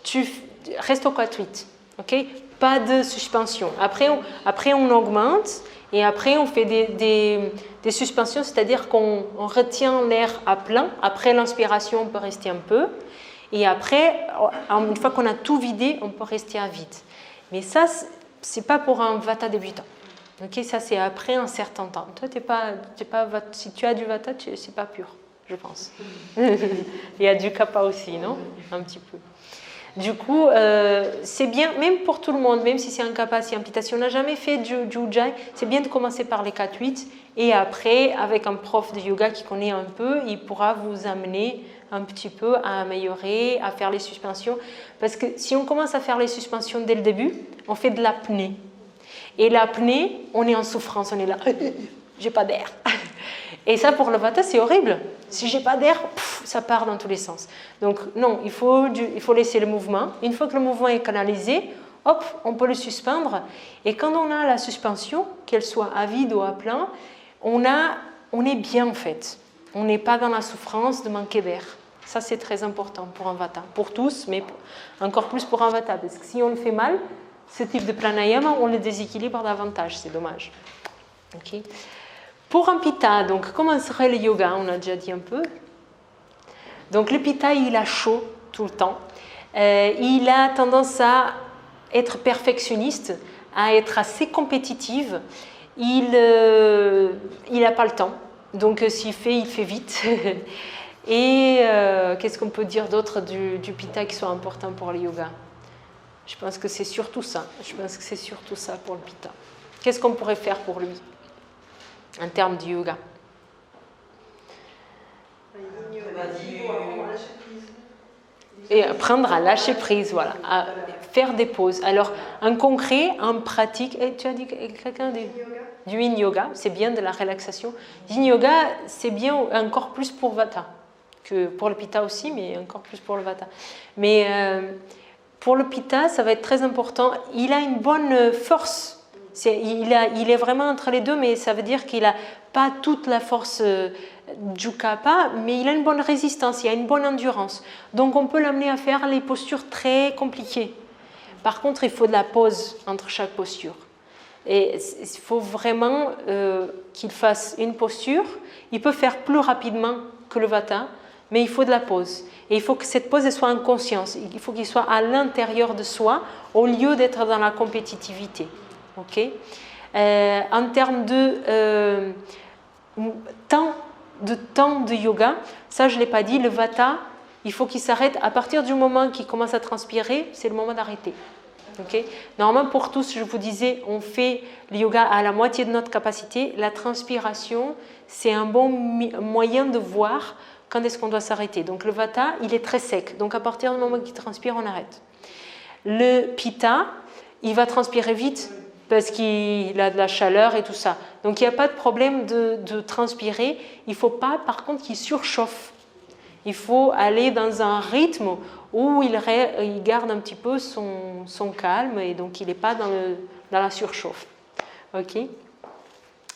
tu restes au 4-8. Okay? Pas de suspension. Après, on augmente et après, on fait des suspensions, c'est-à-dire qu'on retient l'air à plein. Après l'inspiration, on peut rester un peu. Et après, une fois qu'on a tout vidé, on peut rester à vide. Mais ça, c'est pas pour un vata débutant. Okay, ça, c'est après un certain temps. Toi, si tu as du vata, c'est pas pur, je pense. Il y a du kapha aussi, non? Un petit peu. Du coup, c'est bien, même pour tout le monde, même si c'est un kapha, si un pitta, si on n'a jamais fait du ujjayi, c'est bien de commencer par les 4-8 et après, avec un prof de yoga qui connaît un peu, il pourra vous amener un petit peu à améliorer, à faire les suspensions. Parce que si on commence à faire les suspensions dès le début, on fait de l'apnée. Et l'apnée, on est en souffrance, on est là, j'ai pas d'air. Et ça, pour le vata, c'est horrible. Si j'ai pas d'air, ça part dans tous les sens. Donc non, il faut laisser le mouvement. Une fois que le mouvement est canalisé, hop, on peut le suspendre. Et quand on a la suspension, qu'elle soit à vide ou à plein, on a on est bien en fait. On n'est pas dans la souffrance de manquer d'air. Ça, c'est très important pour un vata. Pour tous, mais encore plus pour un vata. Parce que si on le fait mal, ce type de pranayama, on le déséquilibre davantage. C'est dommage. Okay. Pour un pitta, donc comment serait le yoga? On a déjà dit un peu. Donc le pitta, il a chaud tout le temps. Il a tendance à être perfectionniste, à être assez compétitive. Il n'a pas le temps. Donc s'il fait, il fait vite. Et qu'est-ce qu'on peut dire d'autre du pitta qui soit important pour le yoga? Je pense que c'est surtout ça. Je pense que c'est surtout ça pour le pitta. Qu'est-ce qu'on pourrait faire pour lui en termes de yoga? Et apprendre à lâcher prise, voilà, à faire des pauses. Alors, en concret, en pratique, tu as dit quelqu'un du yin yoga, c'est bien de la relaxation. Yin yoga, c'est bien encore plus pour vata que pour le pitta aussi, mais encore plus pour le vata. Mais pour le pitta, ça va être très important. Il a une bonne force. Il est vraiment entre les deux, mais ça veut dire qu'il n'a pas toute la force du kapha, mais il a une bonne résistance, il a une bonne endurance. Donc on peut l'amener à faire les postures très compliquées. Par contre, il faut de la pause entre chaque posture. Et il faut vraiment qu'il fasse une posture. Il peut faire plus rapidement que le vata, mais il faut de la pause. Et il faut que cette pause soit en conscience. Il faut qu'il soit à l'intérieur de soi au lieu d'être dans la compétitivité. Okay. En termes de temps de yoga, ça je ne l'ai pas dit, le vata, il faut qu'il s'arrête à partir du moment qu'il commence à transpirer, c'est le moment d'arrêter. Okay. Normalement pour tous, je vous disais, on fait le yoga à la moitié de notre capacité. La transpiration, c'est un bon moyen de voir quand est-ce qu'on doit s'arrêter. Donc le vata, il est très sec, donc à partir du moment qu'il transpire, on arrête. Le pitta, il va transpirer vite, parce qu'il a de la chaleur et tout ça. Donc il n'y a pas de problème de transpirer. Il ne faut pas, par contre, qu'il surchauffe. Il faut aller dans un rythme où il garde un petit peu son calme et donc il n'est pas dans la surchauffe. Okay.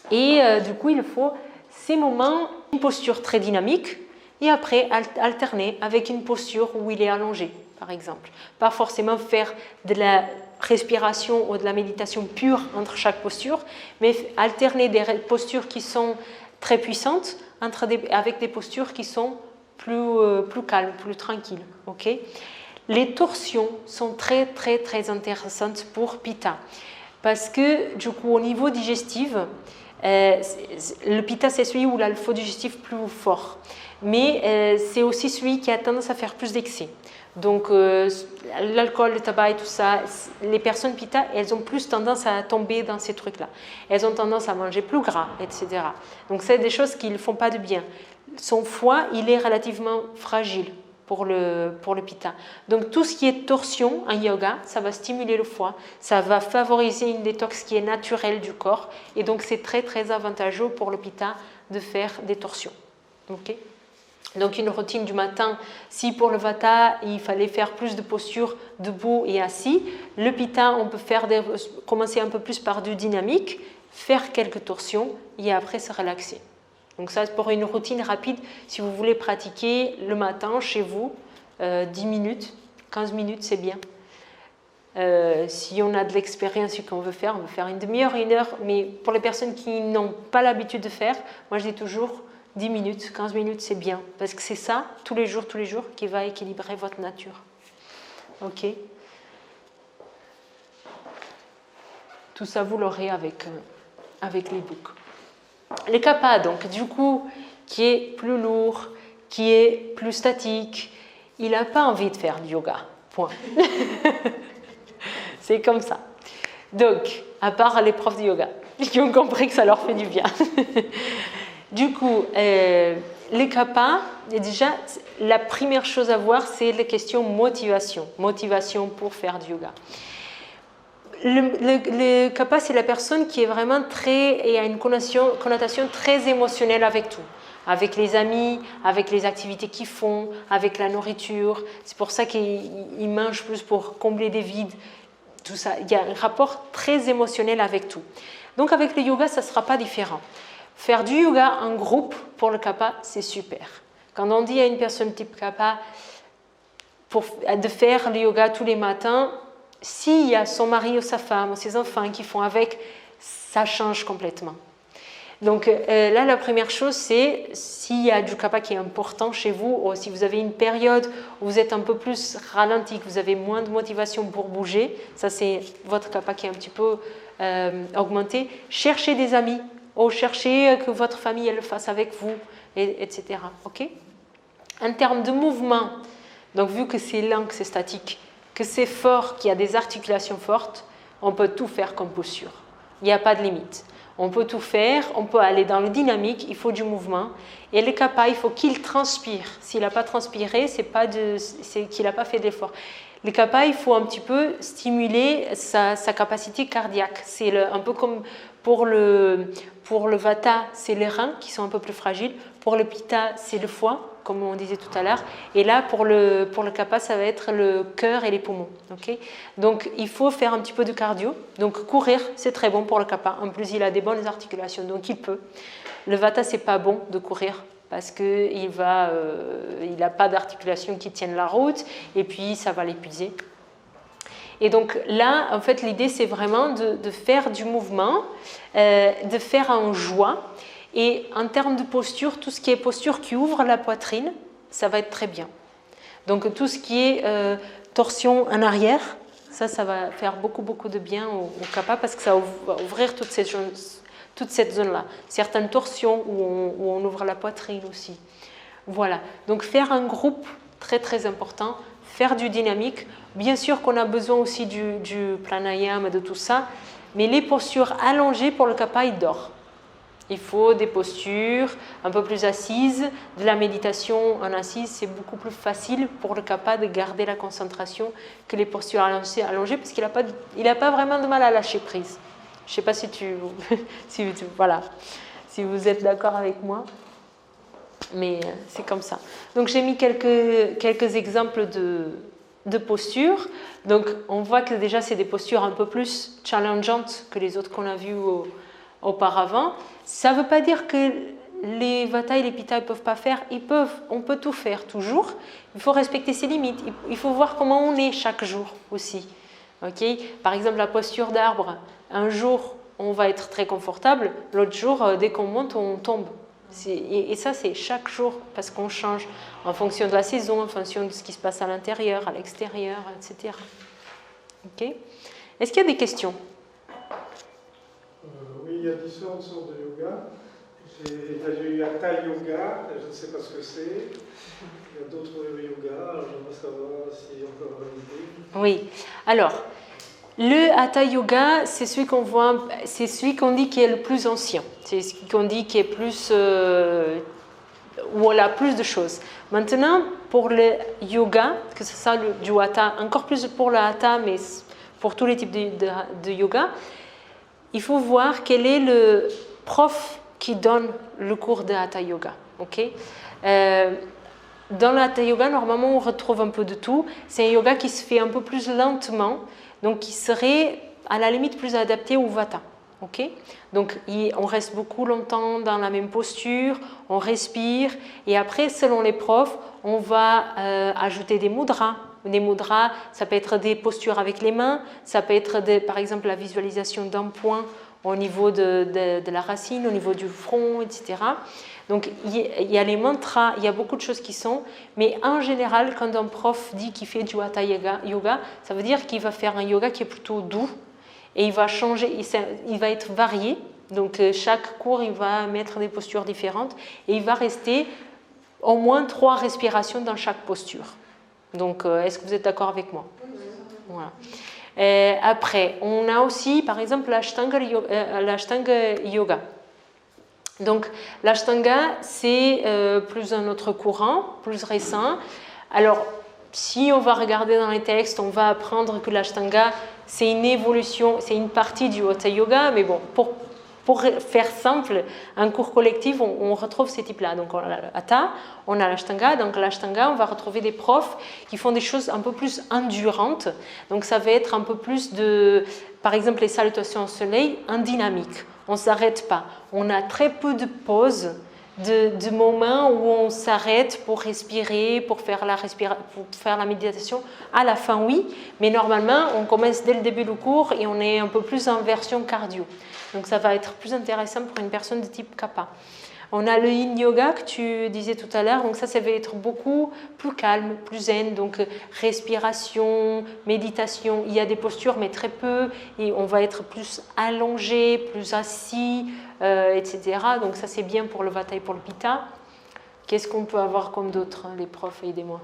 Et du coup, il faut ces moments, une posture très dynamique et après alterner avec une posture où il est allongé, par exemple. Pas forcément faire de la respiration ou de la méditation pure entre chaque posture, mais alterner des postures qui sont très puissantes avec des postures qui sont plus calmes, plus tranquilles. Okay. Les torsions sont très très très intéressantes pour pitta parce que du coup au niveau digestif, le pitta c'est celui où il a le flot digestif plus fort, mais c'est aussi celui qui a tendance à faire plus d'excès. Donc l'alcool, le tabac et tout ça, les personnes pitta, elles ont plus tendance à tomber dans ces trucs-là. Elles ont tendance à manger plus gras, etc. Donc c'est des choses qui ne font pas de bien. Son foie, il est relativement fragile pour le pitta. Donc tout ce qui est torsion en yoga, ça va stimuler le foie, ça va favoriser une détox qui est naturelle du corps et donc c'est très très avantageux pour le pitta de faire des torsions. Okay. Donc une routine du matin, si pour le vata il fallait faire plus de postures debout et assis, le pitta on peut commencer un peu plus par du dynamique, faire quelques torsions et après se relaxer. Donc ça c'est pour une routine rapide, si vous voulez pratiquer le matin chez vous, 10 minutes, 15 minutes c'est bien. Si on a de l'expérience et qu'on veut faire, on veut faire une demi-heure, une heure, mais pour les personnes qui n'ont pas l'habitude de faire, moi je dis toujours 10 minutes, 15 minutes, c'est bien. Parce que c'est ça, tous les jours, qui va équilibrer votre nature. Ok. Tout ça, vous l'aurez avec l'e-book. Le kapha, donc, du coup, qui est plus lourd, qui est plus statique, il n'a pas envie de faire du yoga. Point. C'est comme ça. Donc, à part les profs de yoga, qui ont compris que ça leur fait du bien. Du coup, les kapha, déjà, la première chose à voir, c'est la question motivation. Motivation pour faire du yoga. Le kapha, c'est la personne qui est vraiment et a une connotation très émotionnelle avec tout. Avec les amis, avec les activités qu'ils font, avec la nourriture. C'est pour ça qu'ils mangent plus pour combler des vides. Tout ça. Il y a un rapport très émotionnel avec tout. Donc avec le yoga, ça ne sera pas différent. Faire du yoga en groupe pour le kapha, c'est super. Quand on dit à une personne type kapha de faire le yoga tous les matins, s'il y a son mari ou sa femme ou ses enfants qui font avec, ça change complètement. Donc là, la première chose, c'est s'il y a du kapha qui est important chez vous, ou si vous avez une période où vous êtes un peu plus ralenti, que vous avez moins de motivation pour bouger, ça c'est votre kapha qui est un petit peu augmenté, cherchez des amis, ou cherchez que votre famille elle le fasse avec vous, etc. Okay? En termes de mouvement, donc vu que c'est lent, que c'est statique, que c'est fort, qu'il y a des articulations fortes, on peut tout faire comme posture. Il n'y a pas de limite. On peut tout faire, on peut aller dans le dynamique, il faut du mouvement. Et le kapha, il faut qu'il transpire. S'il n'a pas transpiré, c'est qu'il n'a pas fait d'effort. Le kapha, il faut un petit peu stimuler sa capacité cardiaque. C'est un peu comme pour le vata, c'est les reins qui sont un peu plus fragiles. Pour le pitta, c'est le foie, comme on disait tout à l'heure. Et là, pour le kapha, ça va être le cœur et les poumons. Okay? Donc, il faut faire un petit peu de cardio. Donc, courir, c'est très bon pour le kapha. En plus, il a des bonnes articulations, donc il peut. Le vata, c'est pas bon de courir parce qu'il n'a pas d'articulations qui tiennent la route et puis ça va l'épuiser. Et donc là, en fait, l'idée, c'est vraiment de faire du mouvement, de faire en joie. Et en termes de posture, tout ce qui est posture qui ouvre la poitrine, ça va être très bien. Donc tout ce qui est torsion en arrière, ça va faire beaucoup, beaucoup de bien au kapha parce que ça va ouvrir toute cette zone-là. Certaines torsions où on ouvre la poitrine aussi. Voilà. Donc faire un groupe, très, très important. Faire du dynamique. Bien sûr qu'on a besoin aussi du pranayama, de tout ça. Mais les postures allongées pour le kapha, il dort. Il faut des postures un peu plus assises. De la méditation en assise, c'est beaucoup plus facile pour le kapha de garder la concentration que les postures allongées parce qu'il n'a pas vraiment de mal à lâcher prise. Je ne sais pas si vous êtes d'accord avec moi, mais c'est comme ça. Donc j'ai mis quelques exemples de postures. Donc on voit que déjà c'est des postures un peu plus challengeantes que les autres qu'on a vues auparavant. Ça ne veut pas dire que les vata et les pitta ne peuvent pas faire. On peut tout faire toujours. Il faut respecter ses limites. Il faut voir comment on est chaque jour aussi. Okay? Par exemple, la posture d'arbre. Un jour, on va être très confortable. L'autre jour, dès qu'on monte, on tombe. Et ça, c'est chaque jour parce qu'on change en fonction de la saison, en fonction de ce qui se passe à l'intérieur, à l'extérieur, etc. Okay? Est-ce qu'il y a des questions? Oui, il y a différentes sortes de yoga. Il y a du hatha yoga, je ne sais pas ce que c'est. Il y a d'autres yogas, alors j'aimerais savoir si on peut avoir une idée. Oui, alors, le hatha yoga, c'est celui qu'on voit, c'est celui qu'on dit qui est le plus ancien. C'est ce qu'on dit qui est plus, où on a plus de choses. Maintenant, pour le yoga, que ce soit du hatha, encore plus pour le hatha, mais pour tous les types de yoga, il faut voir quel est le prof qui donne le cours de hatha yoga. Okay? Dans le hatha yoga, normalement, on retrouve un peu de tout. C'est un yoga qui se fait un peu plus lentement, donc qui serait à la limite plus adapté au vata. Okay? Donc, on reste beaucoup longtemps dans la même posture, on respire, et après, selon les profs, on va ajouter des mudras. Des mudras, ça peut être des postures avec les mains, ça peut être par exemple la visualisation d'un point au niveau de la racine, au niveau du front, etc. Donc il y a les mantras, il y a beaucoup de choses qui sont, mais en général, quand un prof dit qu'il fait du hatha yoga, ça veut dire qu'il va faire un yoga qui est plutôt doux et il va changer, il va être varié. Donc chaque cours, il va mettre des postures différentes et il va rester au moins 3 respirations dans chaque posture. Donc, est-ce que vous êtes d'accord avec moi? Voilà. Après, on a aussi, par exemple, l'Ashtanga Yoga. Donc, l'Ashtanga, c'est plus un autre courant, plus récent. Alors, si on va regarder dans les textes, on va apprendre que l'Ashtanga, c'est une évolution, c'est une partie du Hatha Yoga, mais bon, pour pour faire simple, un cours collectif, on retrouve ces types-là. Donc on a l'Hatha, on a l'Ashtanga. Donc l'Ashtanga, on va retrouver des profs qui font des choses un peu plus endurantes. Donc ça va être un peu plus de, par exemple, les salutations au soleil, en dynamique. On ne s'arrête pas. On a très peu de pauses, de moments où on s'arrête pour respirer, pour faire la méditation. À la fin, oui, mais normalement, on commence dès le début du cours et on est un peu plus en version cardio. Donc ça va être plus intéressant pour une personne de type Kapha. On a le Yin Yoga que tu disais tout à l'heure, donc ça va être beaucoup plus calme, plus zen, donc respiration, méditation, il y a des postures mais très peu, et on va être plus allongé, plus assis, etc. Donc ça c'est bien pour le Vata et pour le Pitta. Qu'est-ce qu'on peut avoir comme d'autres, les profs, aidez-moi.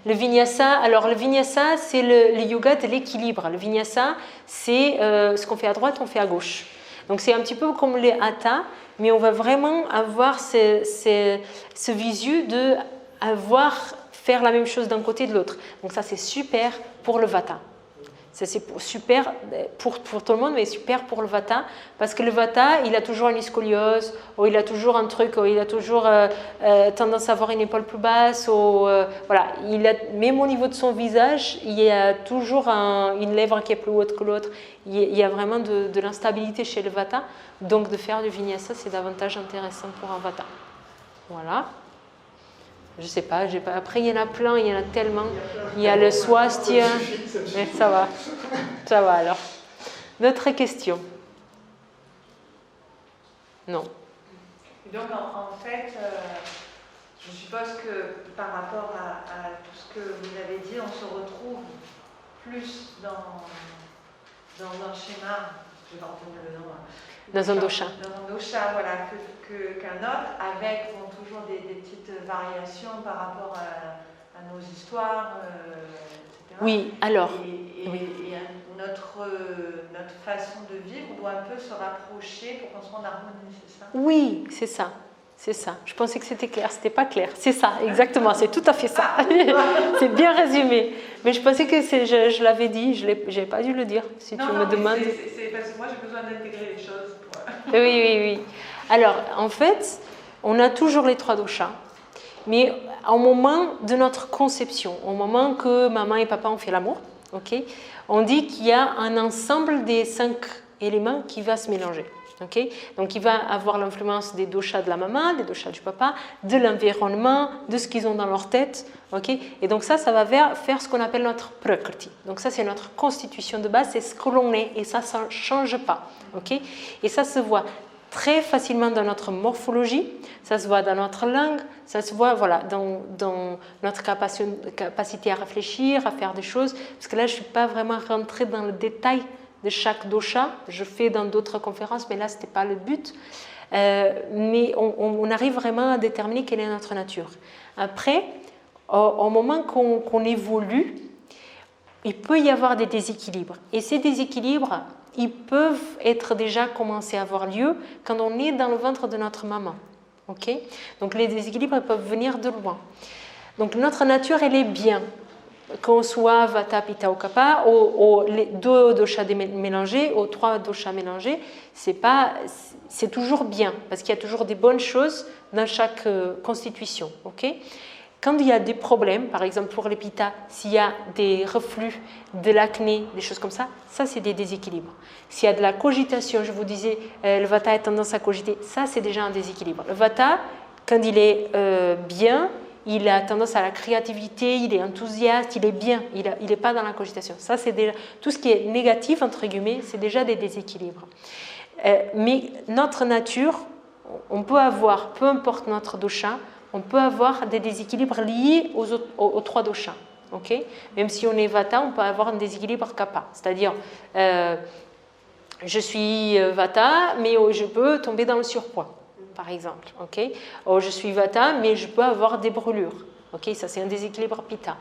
Le Vinyasa, alors le Vinyasa c'est le yoga de l'équilibre. Le Vinyasa c'est ce qu'on fait à droite, on fait à gauche. Donc c'est un petit peu comme les Hatha, mais on va vraiment avoir ce visu de faire la même chose d'un côté et de l'autre. Donc ça c'est super pour le Vata. Ça c'est super pour tout le monde, mais super pour le Vata, parce que le Vata, il a toujours une scoliose, ou il a toujours un truc, ou il a toujours tendance à avoir une épaule plus basse, ou voilà, même au niveau de son visage, il y a toujours une lèvre qui est plus haute que l'autre. Il y a vraiment de l'instabilité chez le Vata, donc de faire du Vinyasa, c'est davantage intéressant pour un Vata. Voilà. Je sais pas, après il y en a plein, il y en a tellement. Il y a le Swastika, mais ça va alors. D'autres questions? Non. Et donc en fait, je suppose que par rapport à tout ce que vous avez dit, on se retrouve plus dans un schéma, je vais pas retenir le nom. Dans un dosha. Dans un dosha, voilà, qu'un autre, avec toujours des petites variations par rapport à nos histoires, etc. Oui, alors. Et notre façon de vivre doit un peu se rapprocher pour qu'on soit en harmonie, c'est ça? Oui, c'est ça. C'est ça. Je pensais que c'était clair, c'était pas clair. C'est ça, exactement, c'est tout à fait ça. C'est bien résumé. Mais je pensais que je l'avais dit, je n'ai pas dû le dire, si tu me demandes. C'est parce que moi j'ai besoin d'intégrer les choses. Oui. Alors, en fait, on a toujours les 3 doshas, mais au moment de notre conception, au moment que maman et papa ont fait l'amour, okay, on dit qu'il y a un ensemble des 5 éléments qui va se mélanger. Okay? Donc il va avoir l'influence des doshas de la maman, des doshas du papa, de l'environnement, de ce qu'ils ont dans leur tête. Okay? Et donc ça va faire ce qu'on appelle notre prakriti. Donc ça c'est notre constitution de base, c'est ce que l'on est et ça ne change pas. Okay? Et ça se voit très facilement dans notre morphologie, ça se voit dans notre langue, ça se voit voilà, dans notre capacité à réfléchir, à faire des choses. Parce que là je ne suis pas vraiment rentrée dans le détail de chaque dosha, je fais dans d'autres conférences, mais là, ce n'était pas le but. Mais on arrive vraiment à déterminer quelle est notre nature. Après, au moment qu'on évolue, il peut y avoir des déséquilibres. Et ces déséquilibres, ils peuvent être déjà commencés à avoir lieu quand on est dans le ventre de notre maman. Okay? Donc les déséquilibres peuvent venir de loin. Donc notre nature, elle est bien. Qu'on soit Vata, Pitta ou Kapha, aux 2 doshas mélangés, aux 3 doshas mélangés, c'est toujours bien, parce qu'il y a toujours des bonnes choses dans chaque constitution. Okay? Quand il y a des problèmes, par exemple pour les Pitta, s'il y a des reflux, de l'acné, des choses comme ça c'est des déséquilibres. S'il y a de la cogitation, je vous disais, le Vata a tendance à cogiter, ça c'est déjà un déséquilibre. Le Vata, quand il est bien, il a tendance à la créativité, il est enthousiaste, il est bien, il n'est pas dans la cogitation. Ça, c'est déjà tout ce qui est négatif, entre guillemets, c'est déjà des déséquilibres. Mais notre nature, on peut avoir, peu importe notre dosha, on peut avoir des déséquilibres liés aux 3 doshas. Okay? Même si on est Vata, on peut avoir un déséquilibre Kapha. C'est-à-dire, je suis Vata, mais je peux tomber dans le surpoids. Par exemple, okay? Je suis Vata, mais je peux avoir des brûlures. Okay? Ça, c'est un déséquilibre Pitta.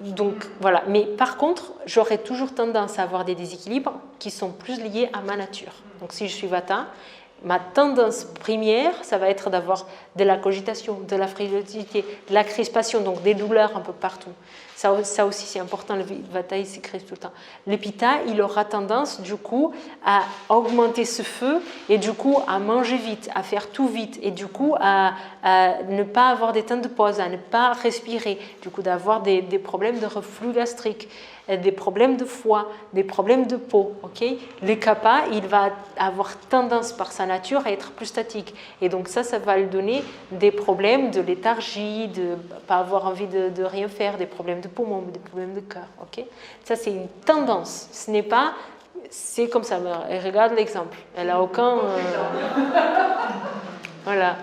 Donc, voilà. Mais par contre, j'aurais toujours tendance à avoir des déséquilibres qui sont plus liés à ma nature. Donc, si je suis Vata, Ma tendance première, ça va être d'avoir de la cogitation, de la frilosité, de la crispation, donc des douleurs un peu partout. Ça aussi, c'est important, le vata, il s'écrispe tout le temps. Le pitta, il aura tendance, du coup, à augmenter ce feu et du coup, à manger vite, à faire tout vite et du coup, à ne pas avoir des temps de pause, à ne pas respirer, du coup, d'avoir des problèmes de reflux gastrique, des problèmes de foie, des problèmes de peau. Okay, le kapha, il va avoir tendance par sa nature à être plus statique. Et donc ça va lui donner des problèmes de léthargie, de ne pas avoir envie de rien faire, des problèmes de poumon, des problèmes de cœur. Okay, ça, c'est une tendance. Ce n'est pas... C'est comme ça. Regarde l'exemple. Elle n'a aucun... Voilà.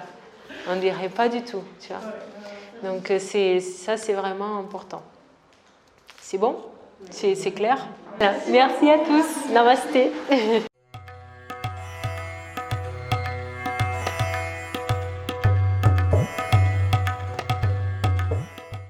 On ne dirait pas du tout. Tu vois. Donc ça, c'est vraiment important. C'est bon ? C'est clair ? Voilà. Merci à tous. Namasté.